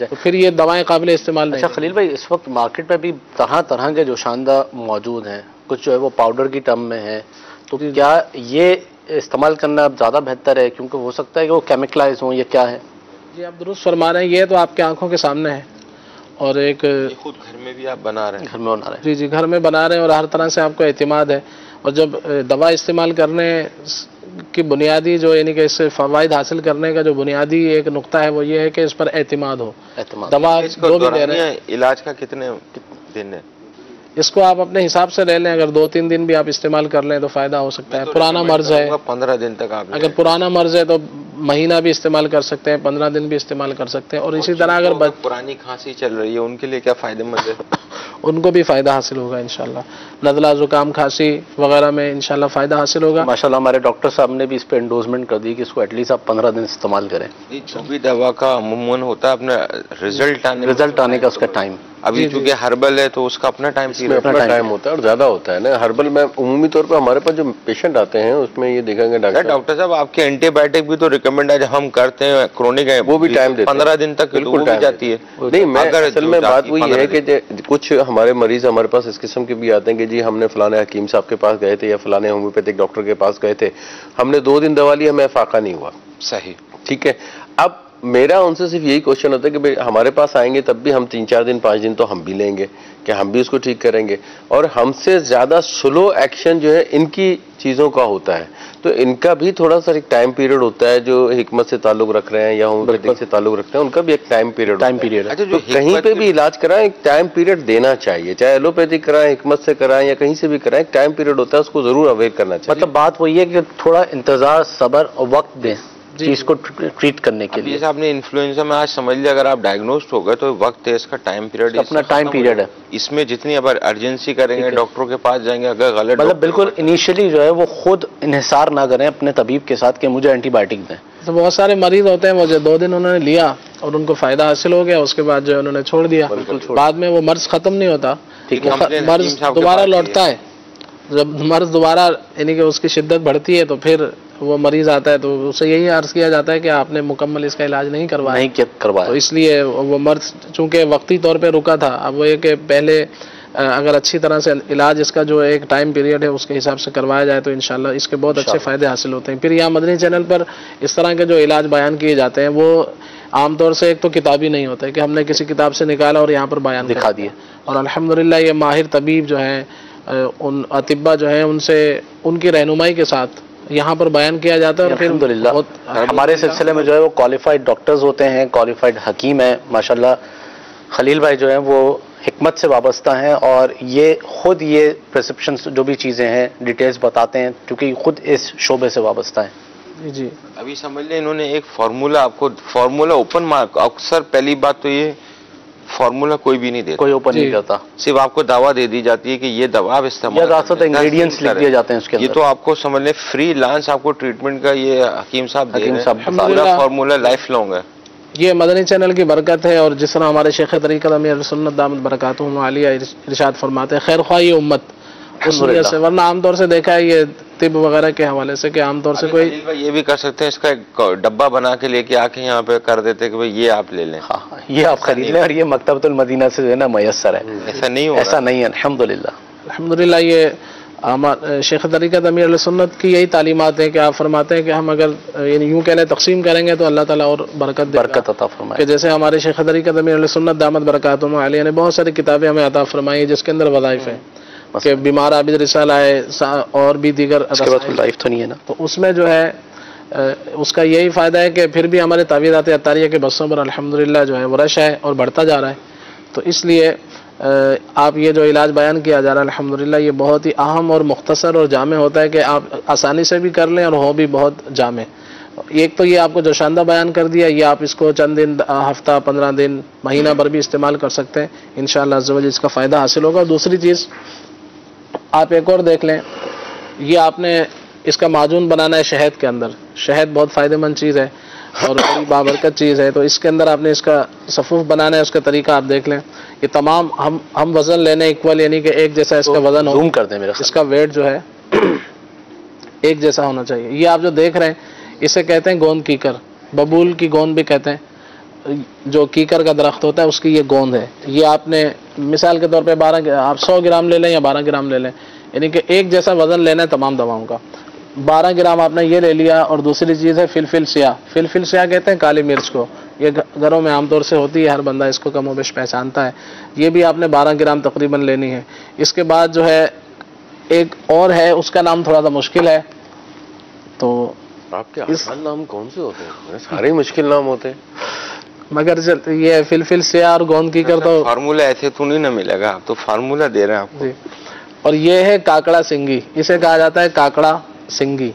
तो फिर ये दवाएं काबिल इस्तेमाल नहीं। अच्छा खलील भाई, इस वक्त मार्केट में भी तरह तरह के जोशांदा मौजूद हैं, कुछ जो है वो पाउडर की टर्म में है, तो क्या ये इस्तेमाल करना ज़्यादा बेहतर है? क्योंकि हो सकता है कि वो केमिकलाइज हों, ये क्या है? जी आप दुरुस्त फरमा रहे हैं, ये तो आपकी आंखों के सामने है। और एक खुद घर में भी आप बना रहे हैं? घर में बना रहे हैं। जी घर में बना रहे हैं, और हर तरह से आपको एतमाद है। और जब दवा इस्तेमाल करने की बुनियादी जो यानी कि इससे फ़वाइद हासिल करने का जो बुनियादी एक नुक्ता है वो ये है कि इस पर एतमाद हो। दवा जो भी ले रहे हैं, इलाज का कितने दिन है? इसको आप अपने हिसाब से ले लें। अगर 2-3 दिन भी आप इस्तेमाल कर लें तो फ़ायदा हो सकता है। पुराना मर्ज है 15 दिन तक आप, अगर पुराना मर्ज है तो महीना भी इस्तेमाल कर सकते हैं, 15 दिन भी इस्तेमाल कर सकते हैं। और इसी तरह अगर पुरानी खांसी चल रही है उनके लिए क्या फ़ायदेमंद है? उनको भी फ़ायदा हासिल होगा इंशाल्लाह। नज़ला, ज़ुकाम, खांसी वगैरह में इंशाल्लाह फ़ायदा हासिल होगा। माशाल्लाह हमारे डॉक्टर साहब ने भी इस पे एंडोर्समेंट कर दी कि इसको एटलीस्ट आप 15 दिन इस्तेमाल करें। जो भी दवा का अमूमन होता है अपना रिजल्ट आने का उसका टाइम, अभी चूंकि हर्बल है तो उसका अपना टाइम पीरियड, अपना टाइम होता है और ज्यादा होता है ना। हर्बल में उमूमी तौर पर हमारे पास जो पेशेंट आते हैं उसमें ये देखेंगे डॉक्टर साहब आपके एंटीबायोटिक भी तो रिकमेंड है जब हम करते हैं क्रोनिक है वो भी टाइम देते हैं 15 दिन तक, तो वो भी जाती है। नहीं, मैं असल में बात वही है कि कुछ हमारे मरीज हमारे पास इस किस्म के भी आते हैं कि जी हमने फलाने हकीम साहब के पास गए थे या फलाने होम्योपैथिक डॉक्टर के पास गए थे, हमने 2 दिन दवा ली, हमें फाका नहीं हुआ। सही, ठीक है। अब मेरा उनसे सिर्फ यही क्वेश्चन होता है कि भाई हमारे पास आएंगे तब भी हम 3-4 दिन 5 दिन तो हम भी लेंगे कि हम भी उसको ठीक करेंगे, और हमसे ज्यादा स्लो एक्शन जो है इनकी चीजों का होता है, तो इनका भी थोड़ा सा एक टाइम पीरियड होता है। जो हिकमत से ताल्लुक रख रहे हैं या होम्योपैथिक से ताल्लुक रखते हैं उनका भी एक टाइम पीरियड है। अच्छा, तो कहीं पे भी इलाज कराएं एक टाइम पीरियड देना चाहिए, चाहे एलोपैथिक कराएं, हिकमत से कराएं या कहीं से भी कराएं, टाइम पीरियड होता है, उसको जरूर अवेयर करना चाहिए। मतलब बात वही है कि थोड़ा इंतजार, सब्र और वक्त दें चीज को ट्रीट करने के लिए। जैसे आपने इन्फ्लुएंजा में आज समझ लिया, अगर आप डायग्नोस्ड हो गए तो वक्त है, इसका टाइम पीरियड, अपना टाइम पीरियड है। इसमें जितनी अब अर्जेंसी करेंगे, डॉक्टरों के पास जाएंगे, अगर गलत मतलब बिल्कुल इनिशियली जो है वो खुद इन्हिसार ना करें अपने तबीब के साथ कि मुझे एंटीबायोटिक दें। तो बहुत सारे मरीज होते हैं वो जो 2 दिन उन्होंने लिया और उनको फायदा हासिल हो गया, उसके बाद जो उन्होंने छोड़ दिया, बाद में वो मर्ज खत्म नहीं होता, मर्ज दोबारा लौटता है। जब मर्ज दोबारा यानी कि उसकी शिद्दत बढ़ती है तो फिर वो मरीज आता है, तो उसे यही अर्ज किया जाता है कि आपने मुकम्मल इसका इलाज नहीं करवाया, तो इसलिए वो मर्ज चूंकि वक्ती तौर पे रुका था। अब वो ये कि पहले अगर अच्छी तरह से इलाज इसका जो एक टाइम पीरियड है उसके हिसाब से करवाया जाए तो इंशाल्लाह इसके बहुत अच्छे फ़ायदे हासिल होते हैं। फिर यहाँ मदनी चैनल पर इस तरह के जो इलाज बयान किए जाते हैं वो आमतौर से एक तो किताबी नहीं होता है कि हमने किसी किताब से निकाला और यहाँ पर बयान दिखा दिए, और अल्हम्दुलिल्लाह ये माहिर तबीब जो हैं, उन अतिब्बा जो हैं, उनसे उनकी रहनुमाई के साथ यहाँ पर बयान किया जाता है। और फिर हमारे सिलसिले में जो है वो क्वालिफाइड डॉक्टर्स होते हैं, क्वालिफाइड हकीम है माशाल्लाह। खलील भाई जो हैं वो हिकमत से वाबस्ता हैं और ये खुद ये प्रिस्क्रिप्शन जो भी चीज़ें हैं डिटेल्स बताते हैं क्योंकि खुद इस शोबे से वाबस्ता है। जी, अभी समझ लें इन्होंने एक फार्मूला आपको, फार्मूला ओपन मार्क, अक्सर पहली बात तो ये फार्मूला कोई भी नहीं देता, कोई ओपन नहीं करता, सिर्फ आपको दवा दे दी जाती है कि ये दवा आप इस्तेमाल, इंग्रेडिएंट्स लिख दिए जाते हैं उसके अंदर। ये तो आपको समझ लें फ्री लांच आपको ट्रीटमेंट का ये हकीम साहब पूरा फार्मूला लाइफ लॉन्ग है। ये मदनी चैनल की बरकत है, और जिस तरह हमारे शेख तरीक़त अमीर सुन्नत दामत बरकातुहु आलिया इरशाद फरमाते हैं, खैर ख्वाही उम्मत उस वजह से, वरना आमतौर से देखा है ये तिब वगैरह के हवाले से कि आमतौर से कोई ये भी कर सकते हैं, इसका एक डब्बा बना के लेके आके यहाँ पे कर देते कि भाई ये आप ले लें, हाँ ये आप खरीद लें, और ये मकतबतुल मदीना से जो है ना मैसर है। ऐसा नहीं हो, ऐसा नहीं है अल्हम्दुलिल्लाह। अल्हम्दुलिल्लाह ये हमारे शेख तरीक़त अमीर सुन्नत की यही तालीमात है कि आप फरमाते हैं कि हम अगर यानी यूँ कह लें तकसीम करेंगे तो अल्लाह ताला और बरकत अता फरमाए। कि जैसे हमारे शेख तरीक़त अमीर सुन्नत दामत बरकातुहु आलिया ने बहुत सारी किताबें हमें अता फरमाई जिसके अंदर वज़ाइफ है कि बीमार आबिद रिसाला है और भी दीगर लाइफ तो नहीं है ना, तो उसमें जो है उसका यही फ़ायदा है कि फिर भी हमारे तावीज़ात अत्तारिया के बसों पर अल्हम्दुलिल्लाह जो है वो रश है और बढ़ता जा रहा है। तो इसलिए आप ये जो इलाज बयान किया जा रहा है अल्हम्दुलिल्लाह ये बहुत ही अहम और मुख्तसर और जामे होता है कि आप आसानी से भी कर लें और हो भी बहुत जामे। एक तो ये आपको जो शानदार बयान कर दिया ये आप इसको चंद दिन, हफ्ता, 15 दिन, महीना भर भी इस्तेमाल कर सकते हैं, इंशाअल्लाह अज़्ज़ व जल इसका फ़ायदा हासिल होगा। दूसरी चीज़ आप एक और देख लें, ये आपने इसका माजून बनाना है शहद के अंदर। शहद बहुत फ़ायदेमंद चीज़ है और बड़ी बाबरकत चीज़ है, तो इसके अंदर आपने इसका सफ़ूफ बनाना है, उसका तरीका आप देख लें। ये तमाम हम वज़न लेने इक्वल, यानी कि एक जैसा इसका वज़न हो, कर दें मेरा, इसका वेट जो है एक जैसा होना चाहिए। ये आप जो देख रहे हैं इसे कहते हैं गोंद कीकर, बबूल की गोंद भी कहते हैं, जो कीकर का दरख्त होता है उसकी ये गोंद है। ये आपने मिसाल के तौर पे 12 आप 100 ग्राम ले लें या 12 ग्राम ले लें, यानी कि एक जैसा वज़न लेना है तमाम दवाओं का। 12 ग्राम आपने ये ले लिया। और दूसरी चीज़ है फिलफिल स्याह। फिलफिल स्याह कहते हैं काली मिर्च को, ये घरों में आमतौर से होती है, हर बंदा इसको कम बेश पहचानता है। ये भी आपने 12 ग्राम तकरीबन लेनी है। इसके बाद जो है एक और है, उसका नाम थोड़ा सा मुश्किल है, तो आपके आसान नाम कौन से होते हैं? सारे मुश्किल नाम होते हैं, मगर ये फिलफिल स्याह और गोंद कीकर तो फार्मूला ऐसे तो नहीं ना मिलेगा, आप तो फार्मूला दे रहे हैं आपको। और ये है काकड़ा सिंगी, इसे कहा जाता है काकड़ा सिंगी।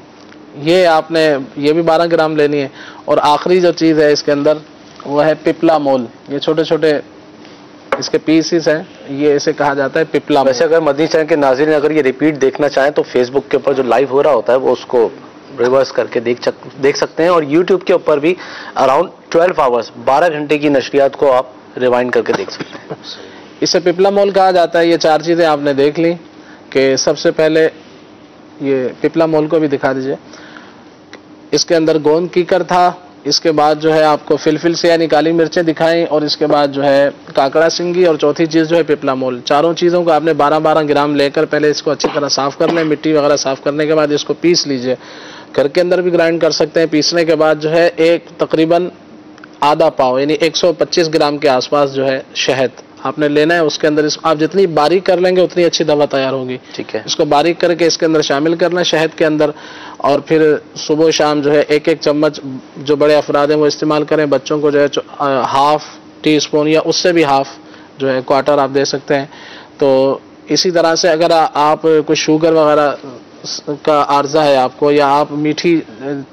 ये आपने ये भी 12 ग्राम लेनी है। और आखिरी जो चीज़ है इसके अंदर वो है पिपला मोल। ये छोटे छोटे इसके पीसेस हैं, ये इसे कहा जाता है पिपला। वैसे अगर मदनी चैनल के नाज़रीन अगर ये रिपीट देखना चाहें तो फेसबुक के ऊपर जो लाइव हो रहा होता है वो उसको रिवर्स करके देख सकते हैं, और यूट्यूब के ऊपर भी अराउंड 12 आवर्स 12 घंटे की नशरियात को आप रिवाइंड करके देख सकते हैं। इसे पिपला मोल कहा जाता है। ये 4 चीज़ें आपने देख ली कि सबसे पहले ये पिपला मोल को भी दिखा दीजिए। इसके अंदर गोंद कीकर था, इसके बाद जो है आपको फिलफिल से यानी काली मिर्चें दिखाई, और इसके बाद जो है काकड़ा सिंगी, और चौथी चीज़ जो है पिपला मोल। चारों चीज़ों को आपने 12-12 ग्राम लेकर पहले इसको अच्छी तरह साफ़ कर लें, मिट्टी वगैरह साफ़ करने के बाद इसको पीस लीजिए। घर के अंदर भी ग्राइंड कर सकते हैं। पीसने के बाद जो है एक तकरीबन आधा पाव यानी 125 ग्राम के आसपास जो है शहद आपने लेना है। उसके अंदर आप जितनी बारीक कर लेंगे उतनी अच्छी दवा तैयार होगी। ठीक है, इसको इसको बारीक करके इसके अंदर शामिल करना है शहद के अंदर, और फिर सुबह शाम जो है 1-1 चम्मच जो बड़े अफराद हैं वो इस्तेमाल करें। बच्चों को जो है हाफ टी स्पून या उससे भी हाफ जो है क्वार्टर आप दे सकते हैं। तो इसी तरह से अगर आप कोई शुगर वगैरह का आर्जा है आपको, या आप मीठी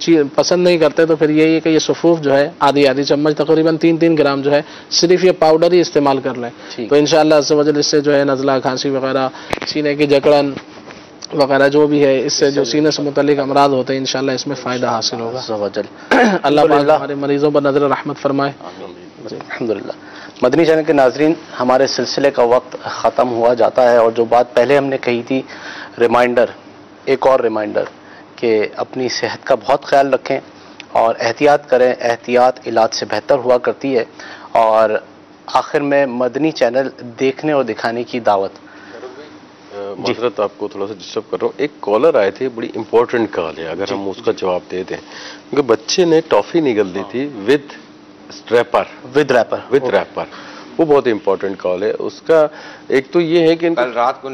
चीज पसंद नहीं करते, तो फिर यही है कि ये सफूफ जो है आधी चम्मच तकरीबन 3-3 ग्राम जो है सिर्फ ये पाउडर ही इस्तेमाल कर लें। तो इंशाअल्लाह अज़्ज़ व जल इससे जो है नज़ला, खांसी वगैरह, सीने की जकड़न वगैरह जो भी है, इससे जो सीने से मुतल्लिक अमराज होते हैं इंशाअल्लाह इसमें फ़ायदा हासिल होगा। अल्लाह पाक हमारे मरीज़ों पर नज़र रहमत फरमाए। अल्हम्दुलिल्लाह। मदनी चैनल के नाज़रीन, हमारे सिलसिले का वक्त ख़त्म हुआ जाता है, और जो बात पहले हमने कही थी, रिमाइंडर, एक और रिमाइंडर कि अपनी सेहत का बहुत ख्याल रखें और एहतियात करें। एहतियात इलाज से बेहतर हुआ करती है। और आखिर में मदनी चैनल देखने और दिखाने की दावत। माजरत आपको थोड़ा सा डिस्टर्ब कर रहा हूँ। एक कॉलर आए थे, बड़ी इंपॉर्टेंट कॉल है, अगर हम उसका जवाब दे दें। क्योंकि बच्चे ने टॉफी निगल दी थी विद रैपर, वो बहुत इंपॉर्टेंट कॉल है। उसका एक तो ये है कि कल रात को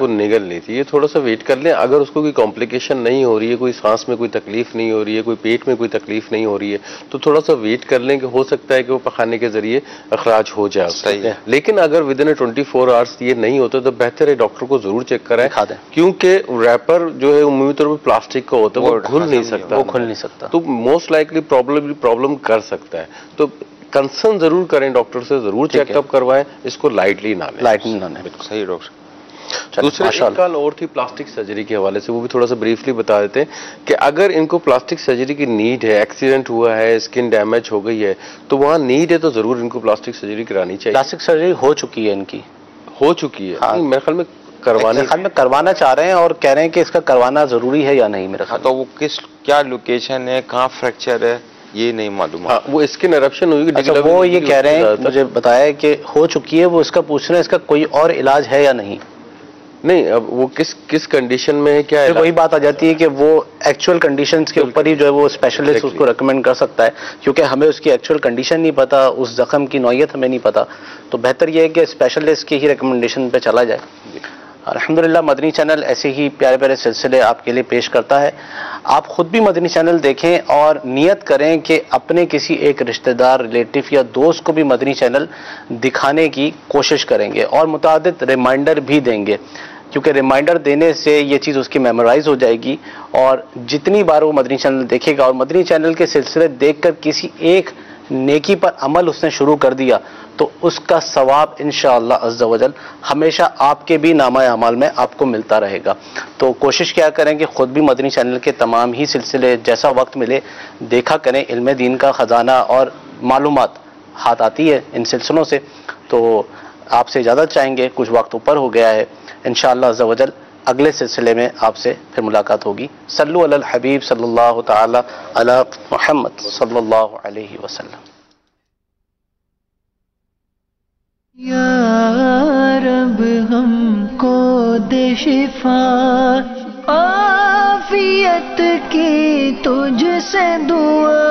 निगल ली थी। ये थोड़ा सा वेट कर लें। अगर उसको कोई कॉम्प्लिकेशन नहीं हो रही है, कोई सांस में कोई तकलीफ नहीं हो रही है, कोई पेट में कोई तकलीफ नहीं हो रही है, तो थोड़ा सा वेट कर लें कि हो सकता है कि वो पखाने के जरिए अखराज हो जाए। सही है। लेकिन अगर विद इन 24 आवर्स ये नहीं होता तो बेहतर है डॉक्टर को जरूर चेक कराएं, क्योंकि रैपर जो है उम्मीद तौर पर प्लास्टिक का होता है, वो खुल नहीं सकता, तो मोस्ट लाइकली प्रॉब्लम कर सकता है। तो कंसर्न जरूर करें, डॉक्टर से जरूर चेकअप करवाएं, इसको लाइटली ना लें। बिल्कुल सही डॉक्टर। दूसरी एक कॉल और थी प्लास्टिक सर्जरी के हवाले से, वो भी थोड़ा सा ब्रीफली बता देते हैं कि अगर इनको प्लास्टिक सर्जरी की नीड है, एक्सीडेंट हुआ है, स्किन डैमेज हो गई है, तो वहाँ नीड है तो जरूर इनको प्लास्टिक सर्जरी करानी चाहिए। प्लास्टिक सर्जरी हो चुकी है इनकी, हाँ। मेरे ख्याल में करवाना चाह रहे हैं और कह रहे हैं कि इसका करवाना जरूरी है या नहीं। मेरे ख्याल तो वो क्या लोकेशन है, कहाँ फ्रैक्चर है, ये नहीं मालूम। हाँ, वो स्किन एरप्शन हुई। अच्छा, वो ये कह रहे हैं, मुझे बताया कि हो चुकी है, वो इसका पूछ रहे हैं इसका कोई और इलाज है या नहीं। नहीं, अब वो किस कंडीशन में है, क्या है, वही बात आ जाती है कि वो एक्चुअल कंडीशंस के ऊपर ही जो है वो स्पेशलिस्ट उसको रेकमेंड कर सकता है, क्योंकि हमें उसकी एक्चुअल कंडीशन नहीं पता, उस जख्म की नौयत हमें नहीं पता। तो बेहतर ये है कि स्पेशलिस्ट की ही रिकमेंडेशन पे चला जाए। अल्हम्दुलिल्लाह, मदनी चैनल ऐसे ही प्यारे प्यारे सिलसिले आपके लिए पेश करता है। आप खुद भी मदनी चैनल देखें और नियत करें कि अपने किसी एक रिश्तेदार, रिलेटिव या दोस्त को भी मदनी चैनल दिखाने की कोशिश करेंगे, और मुतादिद रिमाइंडर भी देंगे, क्योंकि रिमाइंडर देने से ये चीज़ उसकी मेमोराइज हो जाएगी, और जितनी बार वो मदनी चैनल देखेगा और मदनी चैनल के सिलसिले देखकर किसी एक नेकी पर अमल उसने शुरू कर दिया, तो उसका सवाब इंशाअल्लाह अज़्ज़ व जल हमेशा आपके भी नामा अमाल में आपको मिलता रहेगा। तो कोशिश क्या करें कि ख़ुद भी मदनी चैनल के तमाम ही सिलसिले जैसा वक्त मिले देखा करें। इल्म दीन का ख़जाना और मालूमात हाथ आती है इन सिलसिलों से। तो आपसे इजाज़त चाहेंगे, कुछ वक्त ऊपर हो गया है। इंशाअल्लाह अज़्ज़ व जल अगले सिलसिले में आपसे फिर मुलाकात होगी। सल्लु अलल हबीब सल्लल्लाहु तआला अला मुहम्मद सल्लल्लाहु अलैहि वसल्लम। या रब हमको दे शिफा आफियत की तुझसे दुआ।